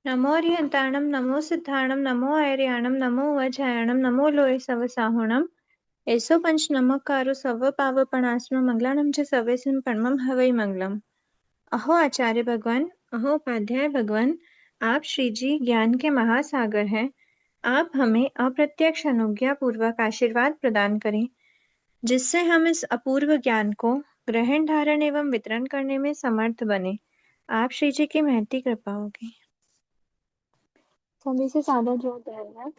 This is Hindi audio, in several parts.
नमो अरिहन्ताणं नमो सिद्धाणं नमो ऐर्याणं नमो वज्रायणं नमो लोये सवसाहुणं एसो पंच नमकारो सव पावपणास्म मंगलानां च सवेसिं परमं हवै मंगलम। अहो आचार्य भगवान, अहो उपाध्याय भगवान, आप श्री जी ज्ञान के महासागर हैं। आप हमें अप्रत्यक्ष अनुज्ञा पूर्वक आशीर्वाद प्रदान करें, जिससे हम इस अपूर्व ज्ञान को ग्रहण धारण एवं वितरण करने में समर्थ बने। आप श्री जी की महती कृपा होगी। सभी से सादर जो है।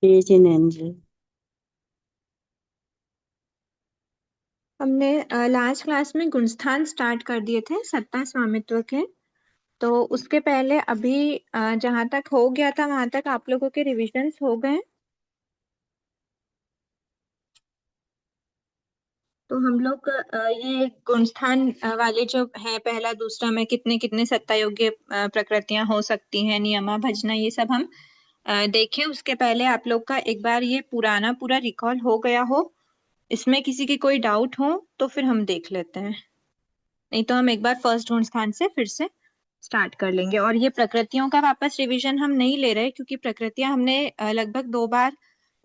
जय जिनेंद्र। हमने लास्ट क्लास में गुणस्थान स्टार्ट कर दिए थे सत्ता स्वामित्व के। तो उसके पहले अभी जहां तक हो गया था वहां तक आप लोगों के रिविजन्स हो गए। तो हम लोग ये गुणस्थान वाले जो है पहला दूसरा में कितने कितने सत्ता योग्य प्रकृतियां हो सकती हैं, नियमा भजना, ये सब हम देखें। उसके पहले आप लोग का एक बार ये पुराना पूरा रिकॉल हो गया हो, इसमें किसी की कोई डाउट हो तो फिर हम देख लेते हैं, नहीं तो हम एक बार फर्स्ट गुण स्थान से फिर से स्टार्ट कर लेंगे। और ये प्रकृतियों का वापस रिवीजन हम नहीं ले रहे, क्योंकि प्रकृतियां हमने लगभग 2 बार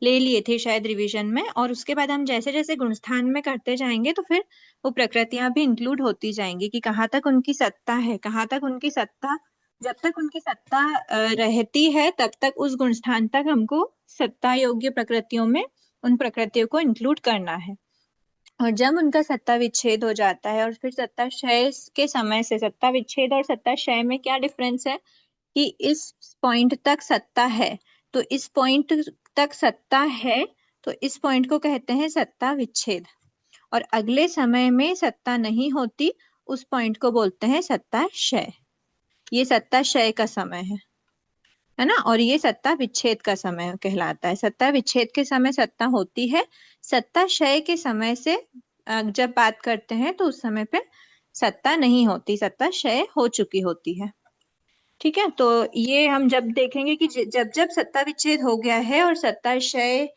ले लिए थे शायद रिवीजन में, और उसके बाद हम जैसे जैसे गुणस्थान में करते जाएंगे तो फिर वो प्रकृतियां भी इंक्लूड होती जाएंगी कि कहाँ तक उनकी सत्ता है, कहाँ तक उनकी सत्ता, जब तक उनकी सत्ता रहती है तब तक उस गुणस्थान तक हमको सत्ता योग्य प्रकृतियों में उन प्रकृतियों को इंक्लूड करना है। और जब उनका सत्ता विच्छेद हो जाता है और फिर सत्ता क्षय के समय से, सत्ता विच्छेद और सत्ता क्षय में क्या डिफरेंस है कि इस पॉइंट तक सत्ता है तो इस पॉइंट तक सत्ता है, तो इस पॉइंट को कहते हैं सत्ता विच्छेद। और अगले समय में सत्ता नहीं होती, उस पॉइंट को बोलते हैं सत्ता क्षय। ये सत्ता क्षय का समय है ना। और ये सत्ता विच्छेद का समय कहलाता है। सत्ता विच्छेद के समय सत्ता होती है, सत्ता क्षय के समय से जब बात करते हैं तो उस समय पे सत्ता नहीं होती, सत्ता क्षय हो चुकी होती है। ठीक है, तो ये हम जब देखेंगे कि जब जब सत्ता विच्छेद हो गया है और सत्ता क्षय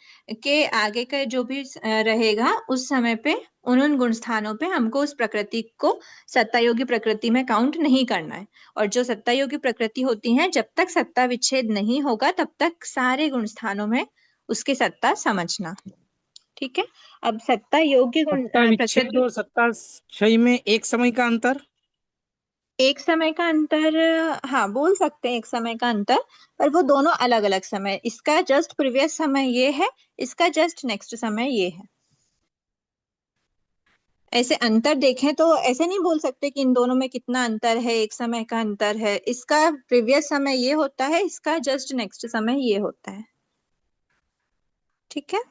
के आगे का जो भी रहेगा, उस समय पे उन गुण स्थानों पे हमको उस प्रकृति को सत्ता योगी प्रकृति में काउंट नहीं करना है। और जो सत्ता योगी प्रकृति होती है, जब तक सत्ता विच्छेद नहीं होगा तब तक सारे गुण स्थानों में उसकी सत्ता समझना। ठीक है, अब सत्ता योग्य गुण सत्ता विच्छेद प्रकृति। और सत्ता क्षय में एक समय का अंतर। एक समय का अंतर, हाँ बोल सकते हैं एक समय का अंतर, पर वो दोनों अलग अलग समय, इसका जस्ट प्रीवियस समय ये है, इसका जस्ट नेक्स्ट समय ये है। ऐसे अंतर देखें तो ऐसे नहीं बोल सकते कि इन दोनों में कितना अंतर है, एक समय का अंतर है, इसका प्रीवियस समय ये होता है, इसका जस्ट नेक्स्ट समय ये होता है। ठीक है,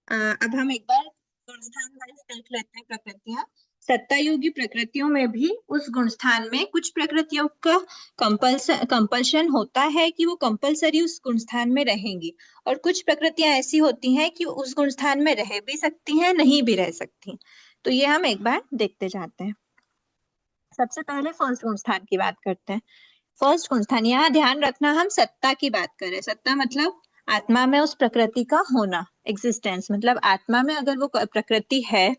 अब हम एक बार गुणस्थान वाइज देख लेते हैं प्रकृतियां। सत्ता योगी प्रकृतियों में भी उस गुणस्थान में कुछ प्रकृतियों का कंपल्शन होता है कि वो कंपलसरी उस गुणस्थान में रहेंगी, और कुछ प्रकृतियां ऐसी होती हैं कि उस गुणस्थान में रह भी सकती हैं, नहीं भी रह सकती। तो ये हम एक बार देखते जाते हैं। सबसे पहले फर्स्ट गुणस्थान की बात करते हैं। फर्स्ट गुणस्थान, यहाँ ध्यान रखना हम सत्ता की बात कर रहे हैं। सत्ता मतलब आत्मा में उस प्रकृति का होना, एग्जिस्टेंस, मतलब आत्मा में अगर वो प्रकृति है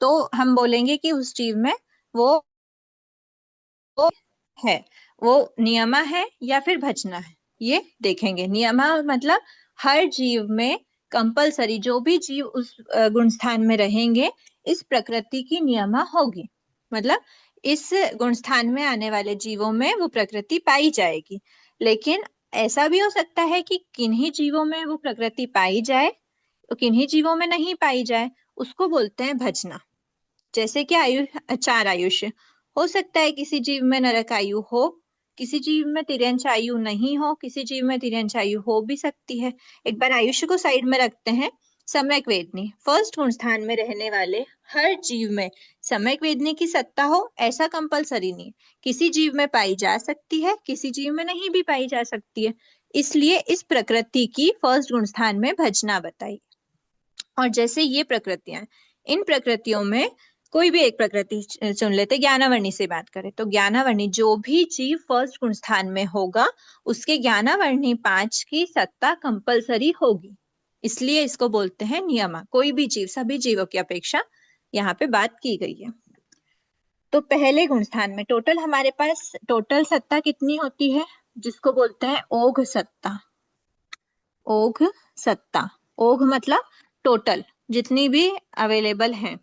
तो हम बोलेंगे कि उस जीव में वो है, वो नियमा है या फिर भजना है, ये देखेंगे। नियमा मतलब हर जीव में कंपलसरी, जो भी जीव उस गुणस्थान में रहेंगे इस प्रकृति की नियमा होगी, मतलब इस गुणस्थान में आने वाले जीवों में वो प्रकृति पाई जाएगी। लेकिन ऐसा भी हो सकता है कि किन्हीं जीवों में वो प्रकृति पाई जाए तो किन्हीं जीवों में नहीं पाई जाए, उसको बोलते हैं भजना। जैसे कि चार आयुष्य हो सकता है, किसी जीव में नरक आयु हो, किसी जीव में तिर्यंच आयु नहीं हो, किसी जीव में तिर्यंच आयु हो भी सकती है। एक बार आयुष्य को साइड में रखते हैं। सम्यक वेदनी, फर्स्ट गुण स्थान में रहने वाले हर जीव में सम्यक वेदनी की सत्ता हो ऐसा कंपलसरी नहीं, किसी जीव में पाई जा सकती है, किसी जीव में नहीं भी पाई जा सकती है। इसलिए इस प्रकृति की फर्स्ट गुण स्थान में भजना बताई। और जैसे ये प्रकृतियां, इन प्रकृतियों में कोई भी एक प्रकृति चुन लेते, ज्ञानावर्णी से बात करें तो ज्ञानावर्णी जो भी जीव फर्स्ट गुण स्थान में होगा उसके ज्ञानावर्णी 5 की सत्ता कंपलसरी होगी, इसलिए इसको बोलते हैं नियमा। कोई भी जीव, सभी जीवों की अपेक्षा यहाँ पे बात की गई है। तो पहले गुण स्थान में टोटल हमारे पास टोटल सत्ता कितनी होती है, जिसको बोलते हैं ओघ सत्ता। ओघ सत्ता, ओघ मतलब टोटल जितनी भी अवेलेबल है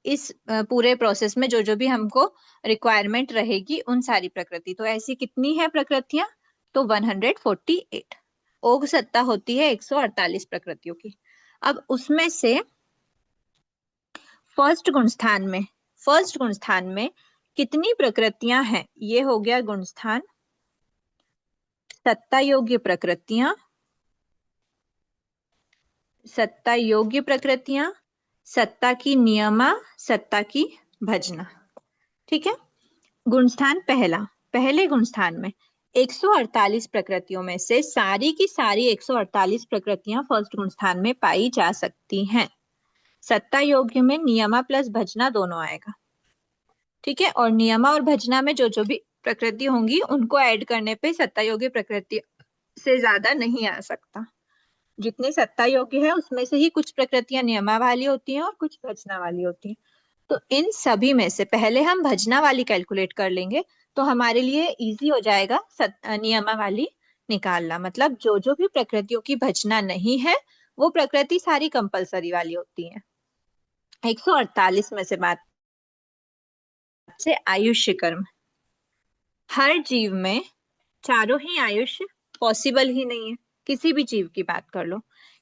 इस पूरे प्रोसेस में, जो जो भी हमको रिक्वायरमेंट रहेगी उन सारी प्रकृति। तो ऐसी कितनी है प्रकृतियां, तो 148। ओघ सत्ता होती है 148 प्रकृतियों की। अब उसमें से फर्स्ट गुण स्थान में कितनी प्रकृतियां हैं, ये हो गया गुण स्थान। सत्ता योग्य प्रकृतियां, सत्ता योग्य प्रकृतियां, सत्ता की नियमा, सत्ता की भजना। ठीक है। गुणस्थान पहला, पहले गुणस्थान में 148 प्रकृतियों में से सारी की सारी 148 प्रकृतियां फर्स्ट गुणस्थान में पाई जा सकती हैं। सत्ता योग्य में नियमा प्लस भजना दोनों आएगा। ठीक है। और नियमा और भजना में जो जो भी प्रकृति होंगी उनको ऐड करने पे सत्ता योग्य प्रकृति से ज्यादा नहीं आ सकता। जितने सत्ता योग्य है उसमें से ही कुछ प्रकृतियां नियमा वाली होती हैं और कुछ भजना वाली होती हैं। तो इन सभी में से पहले हम भजना वाली कैलकुलेट कर लेंगे, तो हमारे लिए इजी हो जाएगा नियमा वाली निकालना। मतलब जो जो भी प्रकृतियों की भजना नहीं है वो प्रकृति सारी कंपलसरी वाली होती है। 148 में से बात से आयुष्य कर्म, हर जीव में चारों ही आयुष्य पॉसिबल ही नहीं है। किसी भी जीव की बात कर लो,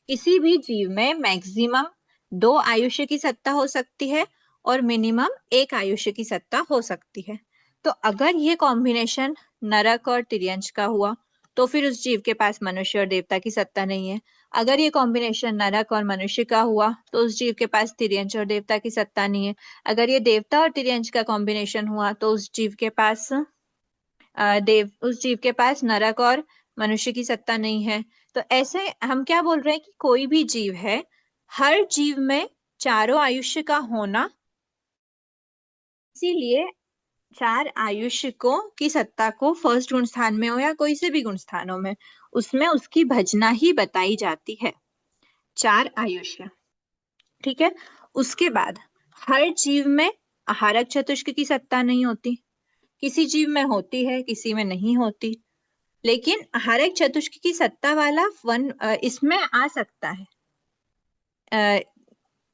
किसी भी जीव में मैक्सिमम 2 आयुष्य की सत्ता हो सकती है और मिनिमम 1 आयुष्य की सत्ता हो सकती है। तो अगर ये कॉम्बिनेशन नरक और तिर्यंच का हुआ तो फिर उस जीव के पास मनुष्य और देवता की सत्ता नहीं है। अगर ये कॉम्बिनेशन नरक और मनुष्य का हुआ तो उस जीव के पास तिर्यंच और देवता की सत्ता नहीं है। अगर ये देवता और तिर्यंच का कॉम्बिनेशन हुआ तो उस जीव के पास नरक और मनुष्य की सत्ता नहीं है। तो ऐसे हम क्या बोल रहे हैं कि कोई भी जीव है, हर जीव में चारों आयुष्य का होना, इसीलिए 4 आयुष्य को की सत्ता को फर्स्ट गुण स्थान में हो या कोई से भी गुण स्थानों में, उसमें उसकी भजना ही बताई जाती है। 4 आयुष्य। ठीक है। उसके बाद हर जीव में आहारक चतुष्क की सत्ता नहीं होती। किसी जीव में होती है, किसी में नहीं होती। लेकिन आहारक चतुष्क की सत्ता वाला इसमें आ सकता है।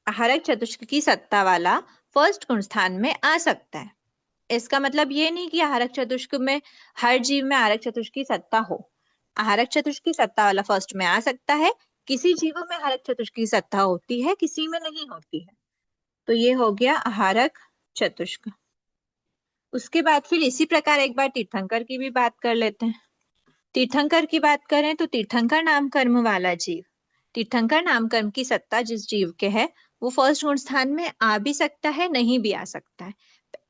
आहारक चतुष्क की सत्ता वाला फर्स्ट गुण स्थान में आ सकता है। इसका मतलब ये नहीं कि आहारक चतुष्क में हर जीव में आहारक चतुष्क की सत्ता हो। आहारक चतुष्क की सत्ता वाला फर्स्ट में आ सकता है। किसी जीवों में आहारक चतुष्क की सत्ता होती है, किसी में नहीं होती है। तो ये हो गया आहारक चतुष्क। उसके बाद फिर इसी प्रकार एक बार तीर्थंकर की भी बात कर लेते हैं। तीर्थंकर की बात करें तो तीर्थंकर नाम कर्म वाला जीव, तीर्थंकर नाम कर्म की सत्ता जिस जीव के है वो फर्स्ट गुण स्थान में आ भी सकता है, नहीं भी आ सकता है।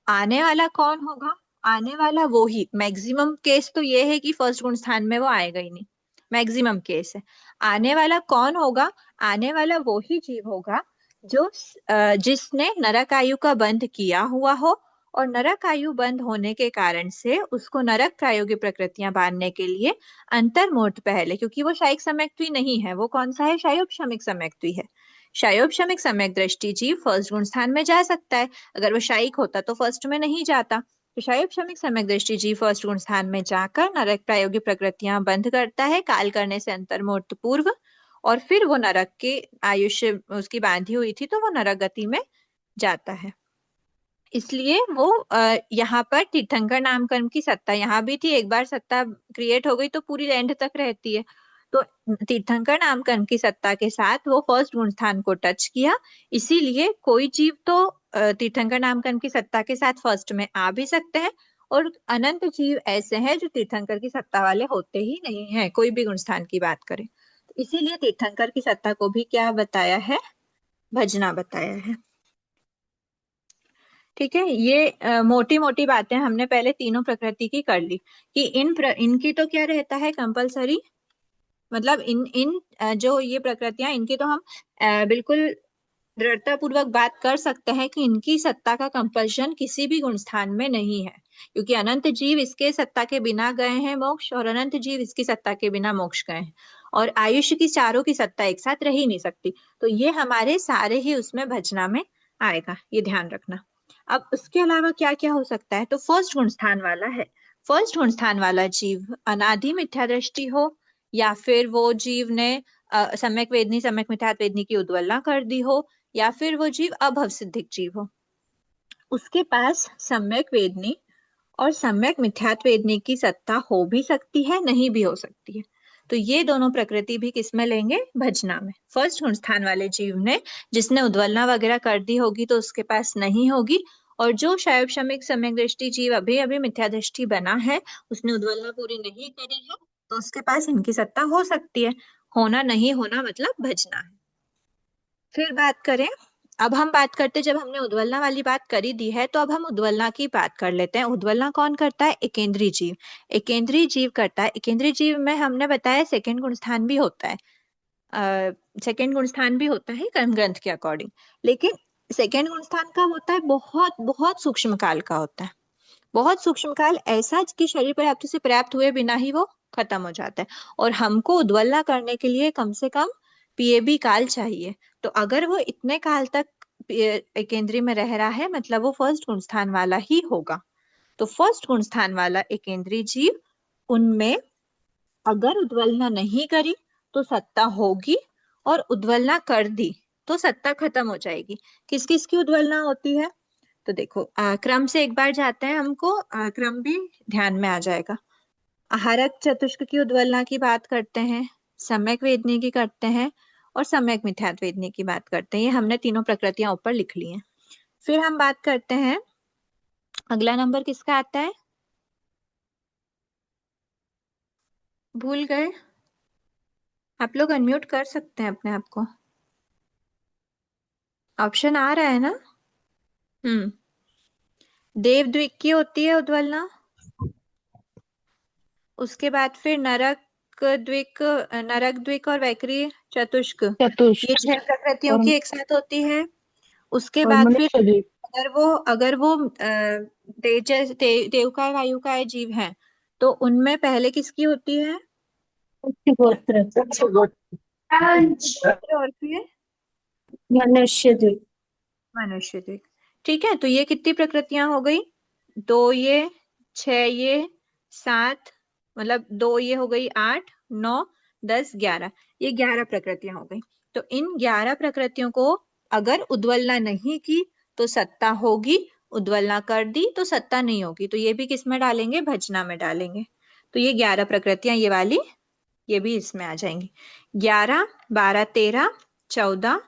आने वाला कौन होगा, आने वाला वो ही। मैक्सिमम केस तो ये है कि फर्स्ट गुण स्थान में वो आएगा ही नहीं, मैक्सिमम केस है। आने वाला कौन होगा, आने वाला वो ही जीव होगा जो जिसने नरक आयु का बंध किया हुआ हो और नरक आयु बंद होने के कारण से उसको नरक प्रायोगिक प्रकृतियां बांधने के लिए अंतर्मुहूर्त पहले, क्योंकि वो शायिक सम्यक्त्वी नहीं है, वो कौन सा है, शायोपशमिक सम्यक्त्वी है। शायोपशमिक सम्यक दृष्टि जीव फर्स्ट गुण स्थान में जा सकता है। अगर वो शायिक होता तो फर्स्ट में नहीं जाता। तो शायोपशमिक सम्यक दृष्टि जीव फर्स्ट गुण स्थान में जाकर नरक प्रायोगिक प्रकृतियां बंद करता है काल करने से अंतर्मुहूर्त पूर्व, और फिर वो नरक के आयुष्य उसकी बांधी हुई थी तो वो नरक गति में जाता है। इसलिए वो यहाँ पर तीर्थंकर नाम कर्म की सत्ता यहाँ भी थी, एक बार सत्ता क्रिएट हो गई तो पूरी एंड तक रहती है। तो तीर्थंकर नाम कर्म की सत्ता के साथ वो फर्स्ट गुण स्थान को टच किया। इसीलिए कोई जीव तो तीर्थंकर नाम कर्म की सत्ता के साथ फर्स्ट में आ भी सकते हैं, और अनंत जीव ऐसे हैं जो तीर्थंकर की सत्ता वाले होते ही नहीं है, कोई भी गुण स्थान की बात करें। इसीलिए तीर्थंकर की सत्ता को भी क्या बताया है, भजना बताया है। ठीक है। ये मोटी मोटी बातें हमने पहले तीनों प्रकृति की कर ली कि इनकी तो क्या रहता है कंपलसरी, मतलब इन इन जो ये प्रकृतियां इनकी तो हम बिल्कुल दृढ़ता पूर्वक बात कर सकते हैं कि इनकी सत्ता का कंपल्शन किसी भी गुण स्थान में नहीं है, क्योंकि अनंत जीव इसके सत्ता के बिना गए हैं मोक्ष और अनंत जीव इसकी सत्ता के बिना मोक्ष गए हैं, और आयुष्य की चारों की सत्ता एक साथ रह ही नहीं सकती। तो ये हमारे सारे ही उसमें भजना में आएगा, ये ध्यान रखना। अब उसके अलावा क्या क्या हो सकता है, तो फर्स्ट गुण स्थान वाला है। फर्स्ट गुण स्थान वाला जीव अनादि मिथ्या दृष्टि हो, या फिर वो जीव ने सम्यक वेदनी सम्यक मिथ्यात्व वेदनी की उद्वलना कर दी हो, या फिर वो जीव अभव सिद्धिक जीव हो। उसके पास सम्यक वेदनी और सम्यक मिथ्यात्व वेदनी की सत्ता हो भी सकती है, नहीं भी हो सकती है। तो ये दोनों प्रकृति भी किसमें लेंगे, भजना में। फर्स्ट गुण स्थान वाले जीव ने, जिसने उद्वलना वगैरह कर दी होगी तो उसके पास नहीं होगी। और जो शैव शमिक सम्यक दृष्टि जीव अभी अभी मिथ्या दृष्टि बना है, उसने उद्वलना पूरी नहीं करी है, तो उसके पास इनकी सत्ता हो सकती है। होना नहीं होना मतलब भजना है। फिर बात करें, अब हम बात करते, जब हमने उद्वलना वाली बात करी दी है तो अब हम उद्वलना की बात कर लेते हैं। उद्वलना कौन करता है, एकेंद्रीय जीव। एकेंद्रीय जीव करता है। एकेंद्रीय जीव में हमने बताया सेकंड गुण स्थान भी होता है, सेकंड गुण स्थान भी होता है कर्म ग्रंथ के अकॉर्डिंग। लेकिन सेकंड गुण स्थान का होता है बहुत बहुत सूक्ष्म काल का होता है। बहुत सूक्ष्म काल ऐसा कि शरीर पर्याप्त से पर्याप्त हुए बिना ही वो खत्म हो जाता है। और हमको उद्वलना करने के लिए कम से कम पीएबी काल चाहिए। तो अगर वो इतने काल तक एकेंद्री में रह रहा है, मतलब वो फर्स्ट गुण स्थान वाला ही होगा। तो फर्स्ट गुण स्थान वाला एकेंद्रीय जीव, उनमें अगर उद्वलना नहीं करी तो सत्ता होगी, और उद्वलना कर दी तो सत्ता खत्म हो जाएगी। किस किस की उद्वलना होती है, तो देखो क्रम से एक बार जाते हैं, हमको क्रम भी ध्यान में आ जाएगा। आहारक चतुष्क की उद्वलना की बात करते हैं, सम्यक वेदनी की करते हैं, और सम्यक मिथ्यात्व वेदनी की बात करते हैं। ये हमने तीनों प्रकृतियां ऊपर लिख ली हैं। फिर हम बात करते हैं, अगला नंबर किसका आता है, भूल गए। आप लोग अनम्यूट कर सकते हैं अपने आप को, ऑप्शन आ रहा है ना। हम्म, देवद्विक की होती है उद्वलना। उसके बाद फिर द्विक, नरक द्विक और वैकरी चतुष्क, ये चतुष्ट 6 प्रकृतियों और की एक साथ होती है। उसके और बाद फिर मनुष्य जी। अगर वो तेजस देवकाय वायुकाय जीव हैं, तो उनमें पहले किसकी होती है, उच्च गोत्र उच्च गोत्र गोत्र, और फिर मनुष्य जी। मनुष्य द्विक। ठीक है, तो ये कितनी प्रकृतियां हो गई, दो ये, 6 ये, 7, मतलब दो ये हो गई 8, 9, 10, 11, ये 11 प्रकृतियां हो गई। तो इन 11 प्रकृतियों को अगर उद्वलना नहीं की तो सत्ता होगी, उद्वलना कर दी तो सत्ता नहीं होगी। तो ये भी किस में डालेंगे, भजना में डालेंगे। तो ये 11 प्रकृतियां, ये वाली, ये भी इसमें आ जाएंगी। 11, 12, 13, 14,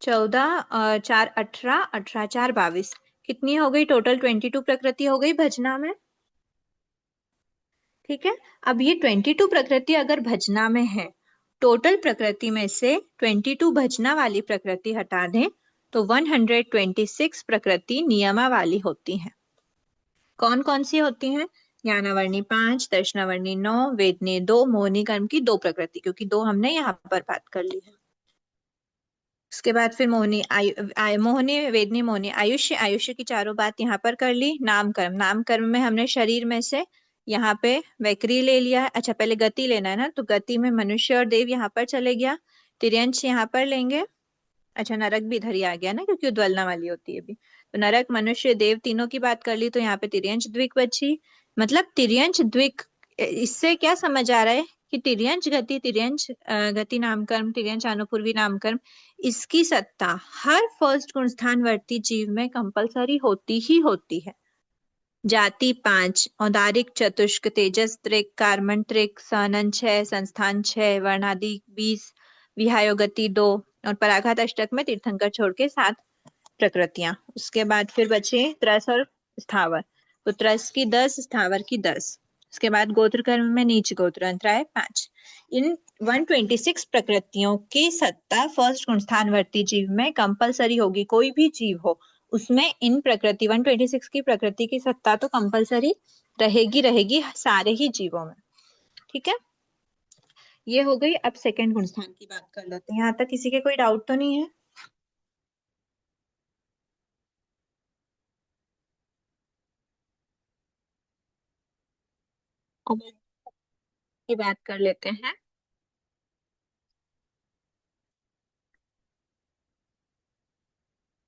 14, 4, 18, 18, 4, 22, कितनी हो गई टोटल, 22 प्रकृति हो गई भजना में। ठीक है, अब ये 22 प्रकृति अगर भजना में है, टोटल प्रकृति में से 22 भजना वाली प्रकृति हटा दें तो 126 प्रकृति नियमा वाली होती हैं। कौन कौन सी होती हैं, ज्ञानावर्णी 5, दर्शनावर्णी 9, वेदनी 2, मोहिनी कर्म की 2 प्रकृति, क्योंकि 2 हमने यहाँ पर बात कर ली है। उसके बाद फिर मोहिनी मोहिनी वेदनी मोहिनी आयुष्य, आयुष्य की चारों बात यहाँ पर कर ली। नाम कर्म, नाम कर्म में हमने शरीर में से यहाँ पे वैकरी ले लिया है। अच्छा, पहले गति लेना है ना, तो गति में मनुष्य और देव यहाँ पर चले गया, तिर्यंश यहाँ पर लेंगे। अच्छा, नरक भी इधर ही आ गया ना, क्योंकि उद्वलना वाली होती है भी। तो नरक मनुष्य देव तीनों की बात कर ली, तो यहाँ पे तिर्यंश द्विक बची। मतलब तिर्यंश द्विक, इससे क्या समझ आ रहा है कि तिर्यंश गति, तिर्यंश गति नामकर्म, तिर्यंश अनुपूर्वी नामकर्म, इसकी सत्ता हर फर्स्ट गुण स्थान वर्ती जीव में कंपलसरी होती ही होती है। जाति 5, औदारिक चतुष्क, तेजस त्रिक, कार्मण त्रिक, सनन 6, संस्थान 6, वर्णादि 20, विहायोगति 2, और पराघात अष्टक में तीर्थंकर छोड़ के 7 प्रकृतियां। उसके बाद फिर बचे त्रस और स्थावर, तो त्रस की 10, स्थावर की 10। उसके बाद गोत्र कर्म में नीच गोत्र अंतराय 5। इन 126 प्रकृतियों की सत्ता फर्स्ट गुण स्थानवर्ती जीव में कंपलसरी होगी, कोई भी जीव हो उसमें इन प्रकृति 126 की प्रकृति की सत्ता तो कंपलसरी रहेगी रहेगी सारे ही जीवों में। ठीक है, ये हो गई। अब सेकंड गुण स्थान की बात कर लेते हैं, यहाँ तक किसी के कोई डाउट तो नहीं है। अब की बात कर लेते हैं।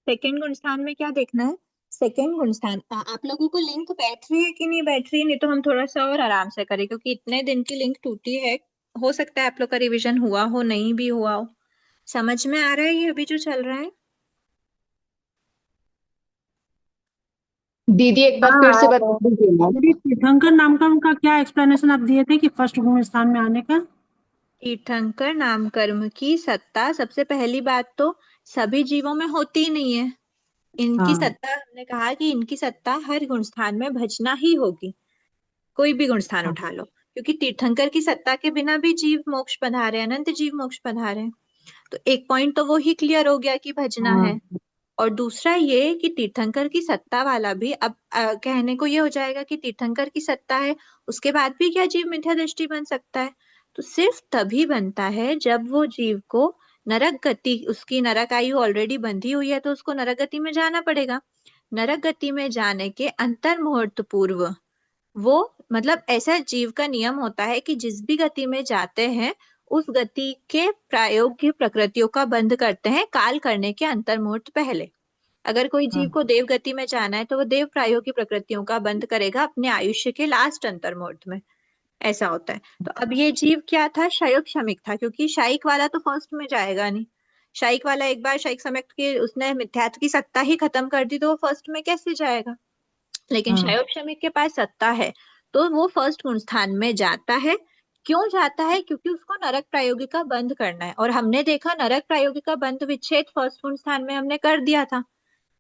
सेकंड गुण स्थान में क्या देखना है? सेकंड गुण स्थान, आप लोगों को लिंक बैठ रही है कि नहीं बैठ रही है? नहीं तो हम थोड़ा सा और आराम से करें, क्योंकि इतने दिन की लिंक टूटी है। हो सकता है आप लोग का रिवीजन हुआ हो, नहीं भी हुआ हो। समझ में आ रहा है ये अभी जो चल रहा है? दीदी एक बार हाँ फिर आ से रहा बता है। दीजिए ना। दीदी तीर्थंकर नामकरण का क्या एक्सप्लेनेशन आप दिए थे कि फर्स्ट गुण स्थान में आने का? तीर्थंकर नाम कर्म की सत्ता सबसे पहली बात तो सभी जीवों में होती ही नहीं है। इनकी हाँ सत्ता, हमने कहा कि इनकी सत्ता हर गुण स्थान में भजना ही होगी। कोई भी गुण स्थान हाँ उठा लो, क्योंकि तीर्थंकर की सत्ता के बिना भी जीव मोक्ष पधारे, अनंत जीव मोक्ष पधारे। तो एक पॉइंट तो वो ही क्लियर हो गया कि भजना हाँ है। और दूसरा ये कि तीर्थंकर की सत्ता वाला भी अब कहने को ये हो जाएगा कि तीर्थंकर की सत्ता है, उसके बाद भी क्या जीव मिथ्या दृष्टि बन सकता है? तो सिर्फ तभी बनता है जब वो जीव को नरक गति, उसकी नरक आयु ऑलरेडी बंधी हुई है तो उसको नरक गति में जाना पड़ेगा। नरक गति में जाने के अंतर मुहूर्त पूर्व वो, मतलब ऐसा जीव का नियम होता है कि जिस भी गति में जाते हैं उस गति के प्रायोग्य प्रकृतियों का बंध करते हैं काल करने के अंतर मुहूर्त पहले। अगर कोई जीव हाँ को देव गति में जाना है तो वो देव प्रायोगिक प्रकृतियों का बंद करेगा अपने आयुष्य के लास्ट अंतर मुहूर्त में। ऐसा होता है। तो अब ये जीव क्या था? शायोग शमिक था, क्योंकि शायिक वाला तो फर्स्ट में जाएगा नहीं। शायिक वाला एक बार शायिक समिक्त के उसने मिथ्यात्व की सत्ता ही खत्म कर दी तो वो फर्स्ट में कैसे जाएगा? लेकिन हाँ शायोग शमिक के पास सत्ता है तो वो फर्स्ट गुण स्थान में जाता है। क्यों जाता है? क्योंकि उसको नरक प्रायोगिका बंद करना है, और हमने देखा नरक प्रायोगिका बंद विच्छेद फर्स्ट गुण स्थान में हमने कर दिया था।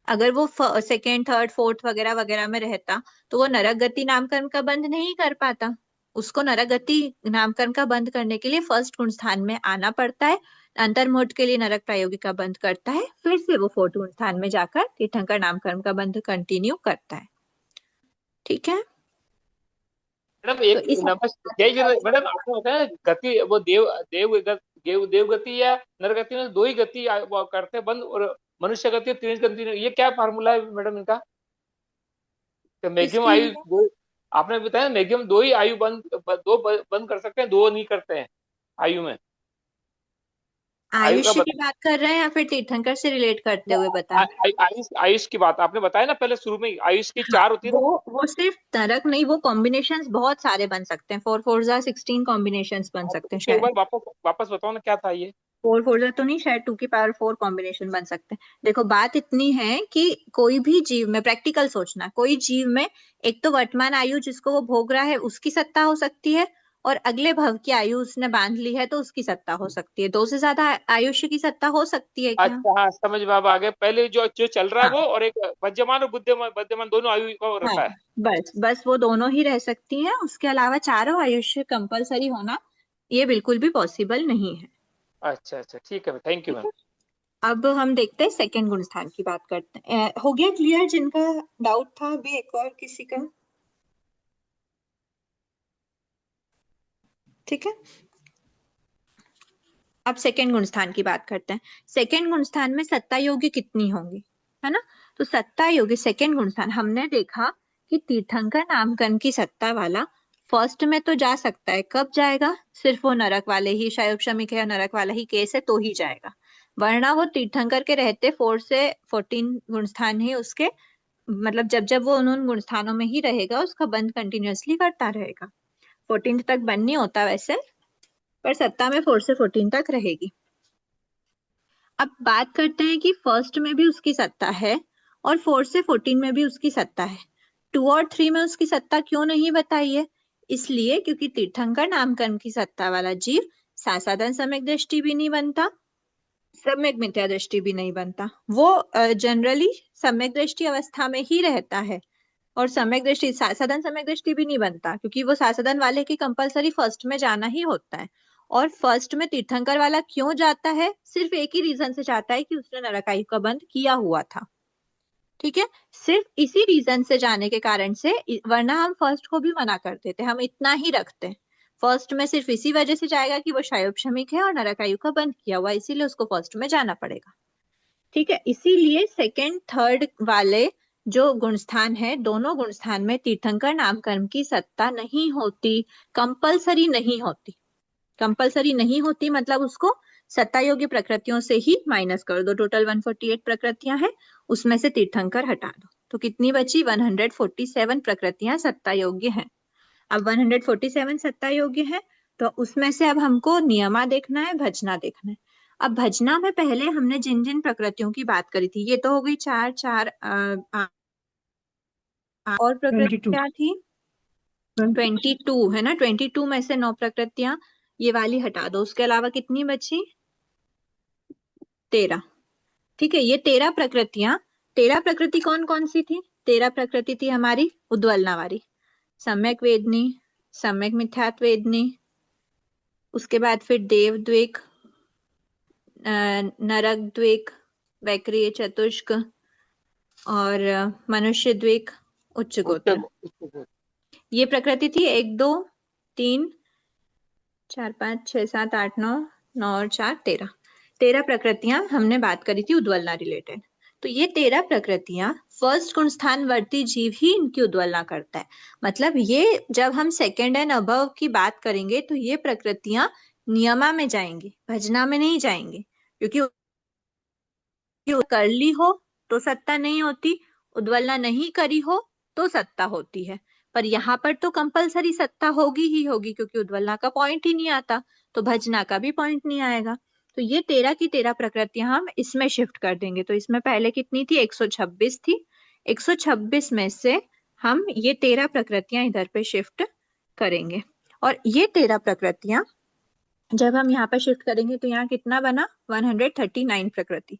अगर वो सेकेंड थर्ड फोर्थ वगैरह वगैरह में रहता तो वो नरक गति नामकरण का बंद नहीं कर पाता। उसको नरक गति नामकरण का बंद करने के लिए फर्स्ट गुण स्थान में आना पड़ता है। अंतर्मुहूर्त के लिए नरक प्रायोगिका बंद करता है, फिर से वो फोर्थ गुण स्थान में जाकर तीर्थंकर नामकरण का बंद कंटिन्यू करता है। ठीक है? मैडम तो एक इस जय जी मैडम, आपने बताया गति वो देव गति या नर गति में दो ही गति वो करते हैं बंद, और मनुष्य गति तीन गति, ये क्या फार्मूला है मैडम इनका? तो मैक्सिमम किसके आयु लिए? दो, आपने बताया मैक्सिमम दो ही आयु बंद कर सकते हैं, दो नहीं करते हैं आयु में। आयु का आयुष्य की बात कर रहे हैं या फिर तीर्थंकर से रिलेट करते हुए बता रहे हैं? आयुष आयुष की बात आपने बताया ना पहले शुरू में ही, आयुष की हाँ, चार होती है ना। वो सिर्फ नरक नहीं, वो कॉम्बिनेशंस बहुत सारे बन सकते हैं। 4 4 16 कॉम्बिनेशंस बन हाँ, तो सकते हैं उसको एक शायद। बार वापस वापस बताओ ना क्या था ये। 4 4 तो नहीं, शायद 2 की पावर 4 कॉम्बिनेशन बन सकते हैं। देखो बात इतनी है कि कोई भी जीव में, प्रैक्टिकल सोचना, कोई जीव में एक तो वर्तमान आयु जिसको वो भोग रहा है उसकी सत्ता हो सकती है, और अगले भव की आयु उसने बांध ली है तो उसकी सत्ता हो सकती है। दो से ज्यादा आयुष्य की सत्ता हो सकती है क्या? अच्छा हाँ, समझ में अब आ गया। पहले जो जो चल रहा है हाँ वो, और एक मध्यमान और बुद्धिमान, बुद्धिमान दोनों आयु का हाँ, रहता है। बस बस वो दोनों ही रह सकती हैं, उसके अलावा चारों आयुष्य कंपलसरी होना ये बिल्कुल भी पॉसिबल नहीं है। अच्छा अच्छा, ठीक है, थैंक यू ठीक मैम। है, अब हम देखते हैं सेकंड गुण स्थान की बात करते हैं। हो गया क्लियर जिनका डाउट था? अभी एक और किसी का? ठीक है, अब सेकंड गुण स्थान की बात करते हैं। सेकंड गुण स्थान में सत्ता योगी कितनी होंगी, है ना? तो सत्ता योगी सेकंड गुण स्थान हमने देखा कि तीर्थंकर नामकरण की सत्ता वाला फर्स्ट में तो जा सकता है। कब जाएगा? सिर्फ वो नरक वाले ही, शायोग शमिक है और नरक वाला ही केस है तो ही जाएगा, वरना वो तीर्थंकर के रहते 4 से 14 गुण स्थान ही उसके, मतलब जब जब वो उन गुण स्थानों में ही रहेगा उसका बंद कंटिन्यूअसली करता रहेगा। 14 तक बंद नहीं होता वैसे, पर सत्ता में 4 से 14 तक रहेगी। अब बात करते हैं कि फर्स्ट में भी उसकी सत्ता है और 4 से 14 में भी उसकी सत्ता है। 2 और 3 में उसकी सत्ता क्यों नहीं बताई है? इसलिए क्योंकि तीर्थंकर नामकरण की सत्ता वाला जीव सासाधन सम्यक दृष्टि भी नहीं बनता, सम्यक मिथ्या दृष्टि भी नहीं बनता। वो जनरली सम्यक दृष्टि अवस्था में ही रहता है, और सम्यक दृष्टि, साधन सम्यक दृष्टि भी नहीं बनता, क्योंकि वो साधन वाले की कंपलसरी फर्स्ट में जाना ही होता है। और फर्स्ट में तीर्थंकर वाला क्यों जाता है? सिर्फ एक ही रीजन से जाता है कि उसने नरकायु का बंध किया हुआ था। ठीक है, सिर्फ इसी रीजन से जाने के कारण से, वरना हम फर्स्ट को भी मना कर देते, हम इतना ही रखते हैं। फर्स्ट में सिर्फ इसी वजह से जाएगा कि वो शायोपशमिक है और नरकायु का बंध किया हुआ है, इसीलिए उसको फर्स्ट में जाना पड़ेगा। ठीक है, इसीलिए सेकंड थर्ड वाले जो गुणस्थान है, दोनों गुणस्थान में तीर्थंकर नामकरण की सत्ता नहीं होती, कंपलसरी नहीं होती। कंपलसरी नहीं होती मतलब उसको सत्ता योग्य प्रकृतियों से ही माइनस कर दो। टोटल 148 प्रकृतियां हैं, उसमें से तीर्थंकर हटा दो, तो कितनी बची? 147 प्रकृतियां सत्ता योग्य हैं। अब 147 सत्ता योग्य है, तो उसमें से अब हमको नियमा देखना है, भजना देखना है। अब भजना में पहले हमने जिन जिन प्रकृतियों की बात करी थी, ये तो हो गई चार चार, और प्रकृति 22 क्या थी? 22 है ना। 22 में से 9 प्रकृतियां ये वाली हटा दो, उसके अलावा कितनी बची? 13। ठीक है, ये 13 प्रकृतियां, 13 प्रकृति कौन कौन सी थी? 13 प्रकृति थी हमारी उद्वलनावारी, सम्यक वेदनी, सम्यक मिथ्यात्व वेदनी, उसके बाद फिर देव द्विक, नरक द्विक, वैक्रिय चतुष्क, और मनुष्य द्विक, उच्च गोत्र। ये प्रकृति थी 1 2 3 4 5 6 7 8 9 9 और 4 13। 13 प्रकृतियां हमने बात करी थी उद्वलना रिलेटेड। तो ये 13 प्रकृतियां फर्स्ट गुण स्थान वर्ती जीव ही इनकी उद्वलना करता है। मतलब ये जब हम सेकेंड एंड अबव की बात करेंगे तो ये प्रकृतियां नियमा में जाएंगी, भजना में नहीं जाएंगे, क्योंकि कर ली हो तो सत्ता नहीं होती, उद्वलना नहीं करी हो तो सत्ता होती है। पर यहाँ पर तो कंपलसरी सत्ता होगी ही होगी, क्योंकि उद्वलना का पॉइंट ही नहीं आता, तो भजना का भी पॉइंट नहीं आएगा। तो ये 13 की 13 प्रकृतियां हम इसमें शिफ्ट कर देंगे। तो इसमें पहले कितनी थी? 126 थी। 126 में से हम ये 13 प्रकृतियां इधर पे शिफ्ट करेंगे, और ये 13 प्रकृतियां जब हम यहाँ पर शिफ्ट करेंगे तो यहाँ कितना बना? 139 प्रकृति।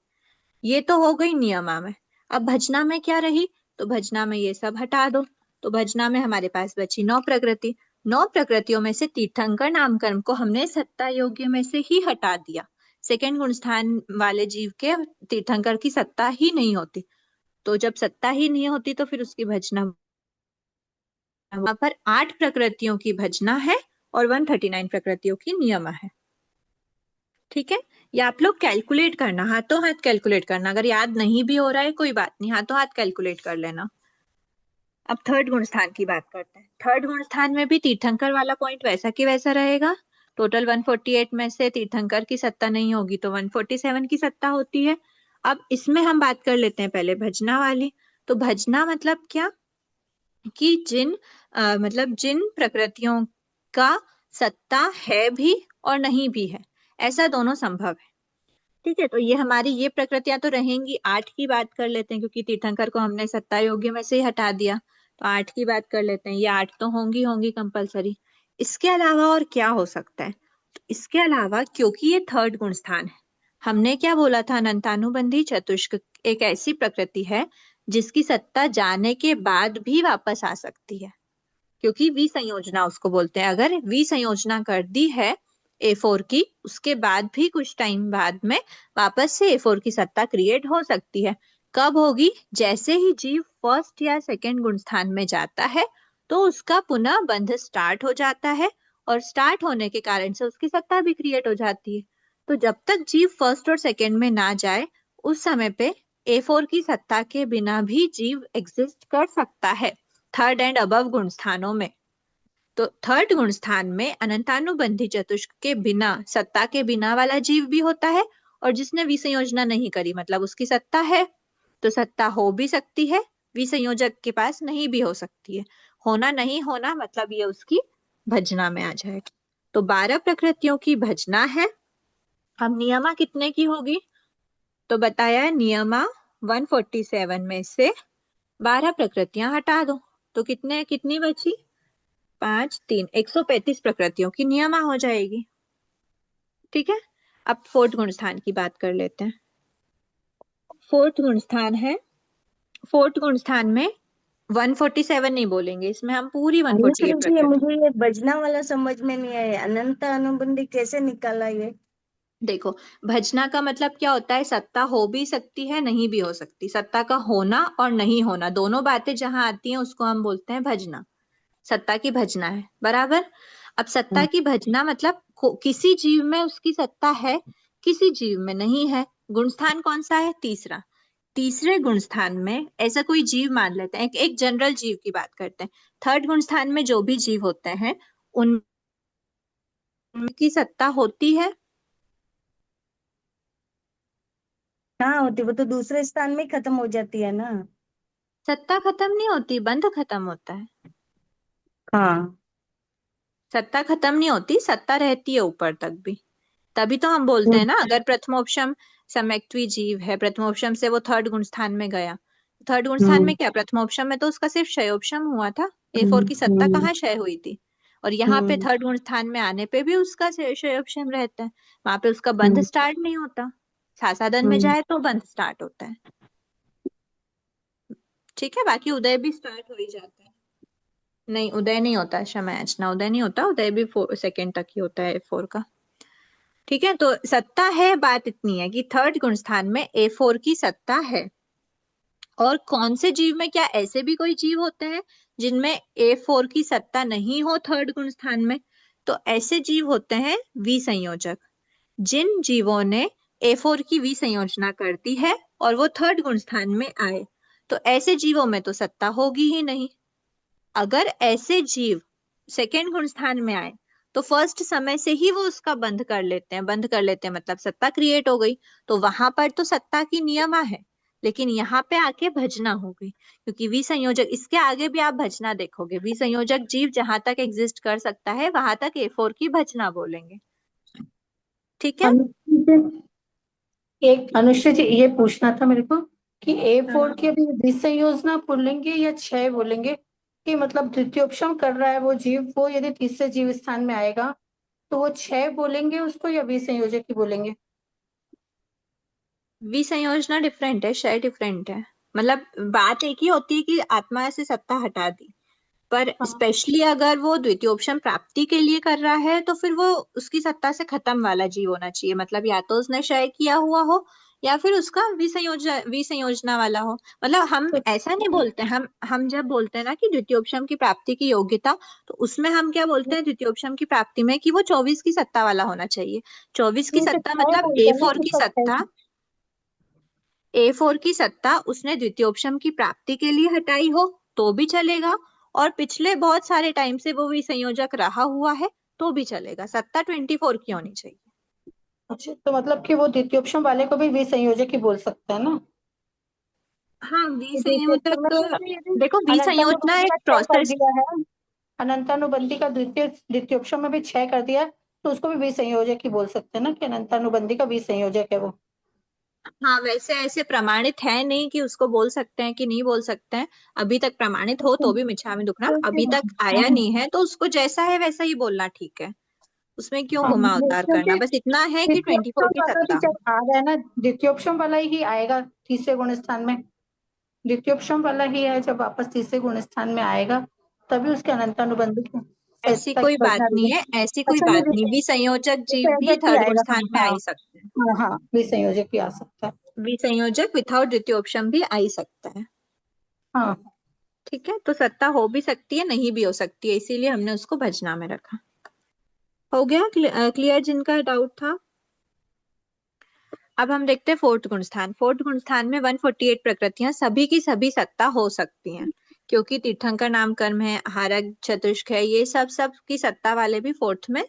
ये तो हो गई नियमा में। अब भजना में क्या रही? तो भजना में ये सब हटा दो, तो भजना में हमारे पास बची 9 प्रकृति। 9 प्रकृतियों में से तीर्थंकर नामकर्म को हमने सत्ता योग्य में से ही हटा दिया। सेकंड गुण स्थान वाले जीव के तीर्थंकर की सत्ता ही नहीं होती, तो जब सत्ता ही नहीं होती तो फिर उसकी भजना, वहां पर 8 प्रकृतियों की भजना है और 139 प्रकृतियों की नियमा है। ठीक है, ये आप लोग कैलकुलेट करना, हाथों हाथ कैलकुलेट करना। अगर याद नहीं भी हो रहा है कोई बात नहीं, हाथों हाथ कैलकुलेट कर लेना। अब थर्ड गुण स्थान की बात करते हैं। थर्ड गुण स्थान में भी तीर्थंकर वाला पॉइंट वैसा की वैसा रहेगा। टोटल 148 में से तीर्थंकर की सत्ता नहीं होगी तो 147 की सत्ता होती है। अब इसमें हम बात कर लेते हैं पहले भजना वाली। तो भजना मतलब क्या? कि जिन प्रकृतियों का सत्ता है भी और नहीं भी है, ऐसा दोनों संभव है। ठीक है, तो ये हमारी ये प्रकृतियां तो रहेंगी। 8 की बात कर लेते हैं, क्योंकि तीर्थंकर को हमने सत्ता योग्य में से ही हटा दिया, तो 8 की बात कर लेते हैं। ये 8 तो होंगी कंपलसरी। इसके अलावा और क्या हो सकता है? तो इसके अलावा, क्योंकि ये थर्ड गुण स्थान है, हमने क्या बोला था? अनंतानुबंधी चतुष्क एक ऐसी प्रकृति है जिसकी सत्ता जाने के बाद भी वापस आ सकती है, क्योंकि विसंयोजना उसको बोलते हैं। अगर विसंयोजना कर दी है A4 की, उसके बाद भी कुछ टाइम बाद में वापस से A4 की सत्ता क्रिएट हो सकती है। कब होगी? जैसे ही जीव फर्स्ट या सेकंड गुण स्थान में जाता है तो उसका पुनः बंध स्टार्ट हो जाता है, और स्टार्ट होने के कारण से उसकी सत्ता भी क्रिएट हो जाती है। तो जब तक जीव फर्स्ट और सेकंड में ना जाए, उस समय पे A4 की सत्ता के बिना भी जीव एग्जिस्ट कर सकता है थर्ड एंड अबव गुण स्थानों में। तो थर्ड गुण स्थान में अनंतानुबंधी चतुष्क के बिना, सत्ता के बिना वाला जीव भी होता है, और जिसने विसंयोजना नहीं करी, मतलब उसकी सत्ता है तो सत्ता हो भी सकती है, विसंयोजक के पास नहीं भी हो सकती है। होना नहीं होना मतलब ये उसकी भजना में आ जाएगा। तो 12 प्रकृतियों की भजना है। अब नियमा कितने की होगी? तो बताया है, नियमा 147 में से 12 प्रकृतियां हटा दो, तो कितनी बची? 5 3 135 प्रकृतियों की नियमा हो जाएगी। ठीक है, अब फोर्थ गुण स्थान की बात कर लेते हैं। फोर्थ गुण स्थान है, फोर्थ गुण स्थान में 147 नहीं बोलेंगे, इसमें हम पूरी 148 जी, प्रकृति। मुझे ये भजना वाला समझ में नहीं आया, अनंत अनुबंधी कैसे निकाला ये? देखो, भजना का मतलब क्या होता है? सत्ता हो भी सकती है, नहीं भी हो सकती। सत्ता का होना और नहीं होना, दोनों बातें जहां आती हैं उसको हम बोलते हैं भजना। सत्ता की भजना है, बराबर। अब सत्ता की भजना मतलब किसी जीव में उसकी सत्ता है, किसी जीव में नहीं है। गुणस्थान कौन सा है? तीसरा। तीसरे गुण स्थान में ऐसा कोई जीव मान लेते हैं, एक जनरल जीव की बात करते हैं। थर्ड गुण स्थान में जो भी जीव होते हैं उनकी सत्ता होती है हाँ होती, वो तो दूसरे स्थान में ही खत्म हो जाती है ना। सत्ता खत्म नहीं होती, बंध खत्म होता है। हाँ। सत्ता खत्म नहीं होती, सत्ता रहती है ऊपर तक भी। तभी तो हम बोलते हैं ना, अगर प्रथमोपशम सम्यक्त्वी जीव है, प्रथमोपशम से वो थर्ड गुण स्थान में गया, थर्ड गुण स्थान में हम्म क्या, प्रथमोपशम में तो उसका सिर्फ क्षयोपशम हुआ था, A4 हम्म की सत्ता हम्म कहाँ क्षय हुई थी। और यहाँ पे हम्म थर्ड गुण स्थान में आने पे भी उसका क्षयोपशम रहता है, वहां पे उसका बंध हम्म स्टार्ट नहीं होता। साधन में हम्म जाए तो बंध स्टार्ट होता है। ठीक है, बाकी उदय भी स्टार्ट हो ही जाता है। नहीं, उदय नहीं होता है, क्षमा याचना, उदय नहीं होता, उदय भी सेकंड तक ही होता है A4 का। ठीक है, तो सत्ता है, बात इतनी है कि थर्ड गुण स्थान में A4 की सत्ता है। और कौन से जीव में, क्या ऐसे भी कोई जीव होते हैं जिनमें A4 की सत्ता नहीं हो थर्ड गुण स्थान में? तो ऐसे जीव होते हैं विसंयोजक। जिन जीवों ने A4 की विसंयोजना कर दी है और वो थर्ड गुण स्थान में आए, तो ऐसे जीवों में तो सत्ता होगी ही नहीं। अगर ऐसे जीव सेकेंड गुण स्थान में आए तो फर्स्ट समय से ही वो उसका बंध कर लेते हैं, बंध कर लेते हैं मतलब सत्ता क्रिएट हो गई, तो वहां पर तो सत्ता की नियमा है। लेकिन यहाँ पे आके भजना हो गई, क्योंकि विसंयोजक, इसके आगे भी आप भजना देखोगे, विसंयोजक जीव जहां तक एग्जिस्ट कर सकता है वहां तक A4 की भजना बोलेंगे। ठीक है। एक अनुष्य जी, ये पूछना था मेरे को कि A4 हाँ। की अभी विसंयोजना बोलेंगे या क्षय बोलेंगे? कि मतलब द्वितीयोपशम कर रहा है वो जीव, वो यदि तीसरे जीव स्थान में आएगा तो वो क्षय बोलेंगे उसको या विसंयोजक ही बोलेंगे? विसंयोजना डिफरेंट है, क्षय डिफरेंट है। मतलब बात एक ही होती है कि आत्मा से सत्ता हटा दी, पर हाँ। स्पेशली अगर वो द्वितीयोपशम प्राप्ति के लिए कर रहा है तो फिर वो उसकी सत्ता से खत्म वाला जीव होना चाहिए, मतलब या तो उसने क्षय किया हुआ हो या फिर उसका विसंयोजना वाला हो। मतलब हम तो ऐसा नहीं बोलते, हम जब बोलते हैं ना कि द्वितीयोपशम की प्राप्ति की योग्यता, तो उसमें हम क्या बोलते हैं द्वितीयोपशम की प्राप्ति में, कि वो 24 की सत्ता वाला होना चाहिए। 24 की नहीं, तो सत्ता क्षय मतलब बोलते हैं ना A4 कि की उसका सत्ता, क्षय। A4 की सत्ता उसने द्वितीयोपशम की प्राप्ति के लिए हटाई हो तो भी चलेगा, और पिछले बहुत सारे टाइम से वो भी संयोजक रहा हुआ है तो भी चलेगा, सत्ता 24 की होनी चाहिए। अच्छा, तो मतलब कि वो द्वितीयोपशम वाले को भी विसंयोजक ही बोल सकता है ना? हाँ, तो द्वितीयोपशम में विसंयोजक, जैसे यदि देखो विसंयोजना अनंतानुबंधी एक का क्षय कर प्रोसेस। दिया है, अनंतानुबंधी का द्वितीयोपशम में भी क्षय कर दिया है, तो उसको भी विसंयोजक ही बोल सकते हैं ना कि अनंतानुबंधी का विसंयोजक है वो? हाँ, वैसे ऐसे प्रमाणित है नहीं कि उसको बोल सकते हैं कि नहीं बोल सकते हैं। अभी तक प्रमाणित हो तो भी मिच्छामि दुक्कडम, अभी तक आया नहीं है, तो उसको जैसा है वैसा ही बोलना ठीक है, उसमें क्यों हाँ, घुमा उतार करना, क्योंकि बस इतना है कि 24 द्वितीयोपशम की वाला भी सत्ता हो। जब आ रहा है ना, द्वितीयोपशम वाला ही आएगा तीसरे गुण स्थान में। द्वितीयोपशम वाला ही है, जब वापस तीसरे गुण स्थान में आएगा तभी उसके अनंतानुबंधी की ऐसी सत्ता कोई की बात बढ़ना नहीं रहेगी। है, ऐसी कोई अच्छा, ये बात नहीं, विसंयोजक जीव भी विसंयोजक ही थर्ड गुण आएगा, स्थान में आ हाँ ही सकते हैं। हाँ हाँ, विसंयोजक भी आ सकता है। विसंयोजक विथआउट द्वितीयोपशम भी आ ही सकता है। हाँ। ठीक है, तो सत्ता हो भी सकती है, नहीं भी हो सकती है, इसीलिए हमने उसको भजना में रखा। हो गया क्लियर जिनका डाउट था? अब हम देखते हैं फोर्थ गुण स्थान। फोर्थ गुण स्थान में 148 प्रकृतियां सभी की सभी सत्ता हो सकती हैं, क्योंकि तीर्थंकर नाम कर्म है, हारक चतुष्क है, ये सब की सत्ता वाले भी फोर्थ में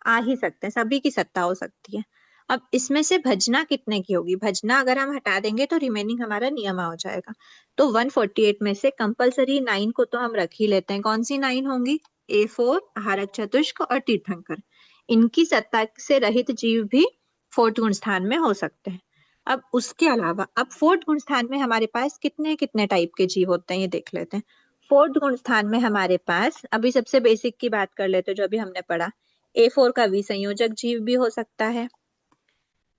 आ ही सकते हैं, सभी की सत्ता हो सकती है। अब इसमें से भजना कितने की होगी? भजना अगर हम हटा देंगे तो रिमेनिंग हमारा नियमा हो जाएगा। तो 148 में से कंपलसरी 9 को तो हम रख ही लेते हैं। कौन सी 9 होंगी? A4, हारक चतुष्क और तीर्थंकर। इनकी सत्ता से रहित जीव भी फोर्थ गुण स्थान में हो सकते हैं। अब उसके अलावा अब फोर्थ गुण स्थान में हमारे पास कितने कितने टाइप के जीव होते हैं ये देख लेते हैं। फोर्थ गुण स्थान में हमारे पास, अभी सबसे बेसिक की बात कर लेते हैं जो अभी हमने पढ़ा, A4 का विसंयोजक जीव भी हो सकता है।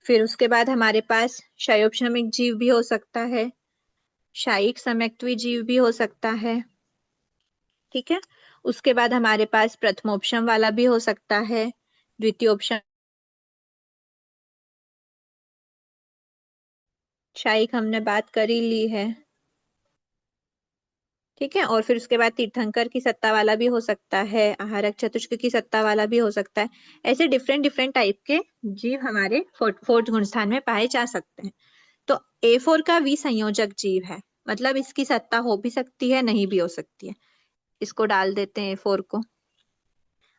फिर उसके बाद हमारे पास क्षयोपशमिक जीव भी हो सकता है, शायिक सम्यक्त्वी जीव भी हो सकता है। ठीक है, उसके बाद हमारे पास प्रथमोपशम वाला भी हो सकता है, द्वितीयोपशम, शायिक हमने बात कर ही ली है। ठीक है, और फिर उसके बाद तीर्थंकर की सत्ता वाला भी हो सकता है, आहारक चतुष्क की सत्ता वाला भी हो सकता है। ऐसे डिफरेंट डिफरेंट टाइप के जीव हमारे फोर्थ गुण स्थान में पाए जा सकते हैं। तो A4 का विसंयोजक जीव है, मतलब इसकी सत्ता हो भी सकती है, नहीं भी हो सकती है। इसको डाल देते हैं A4 को।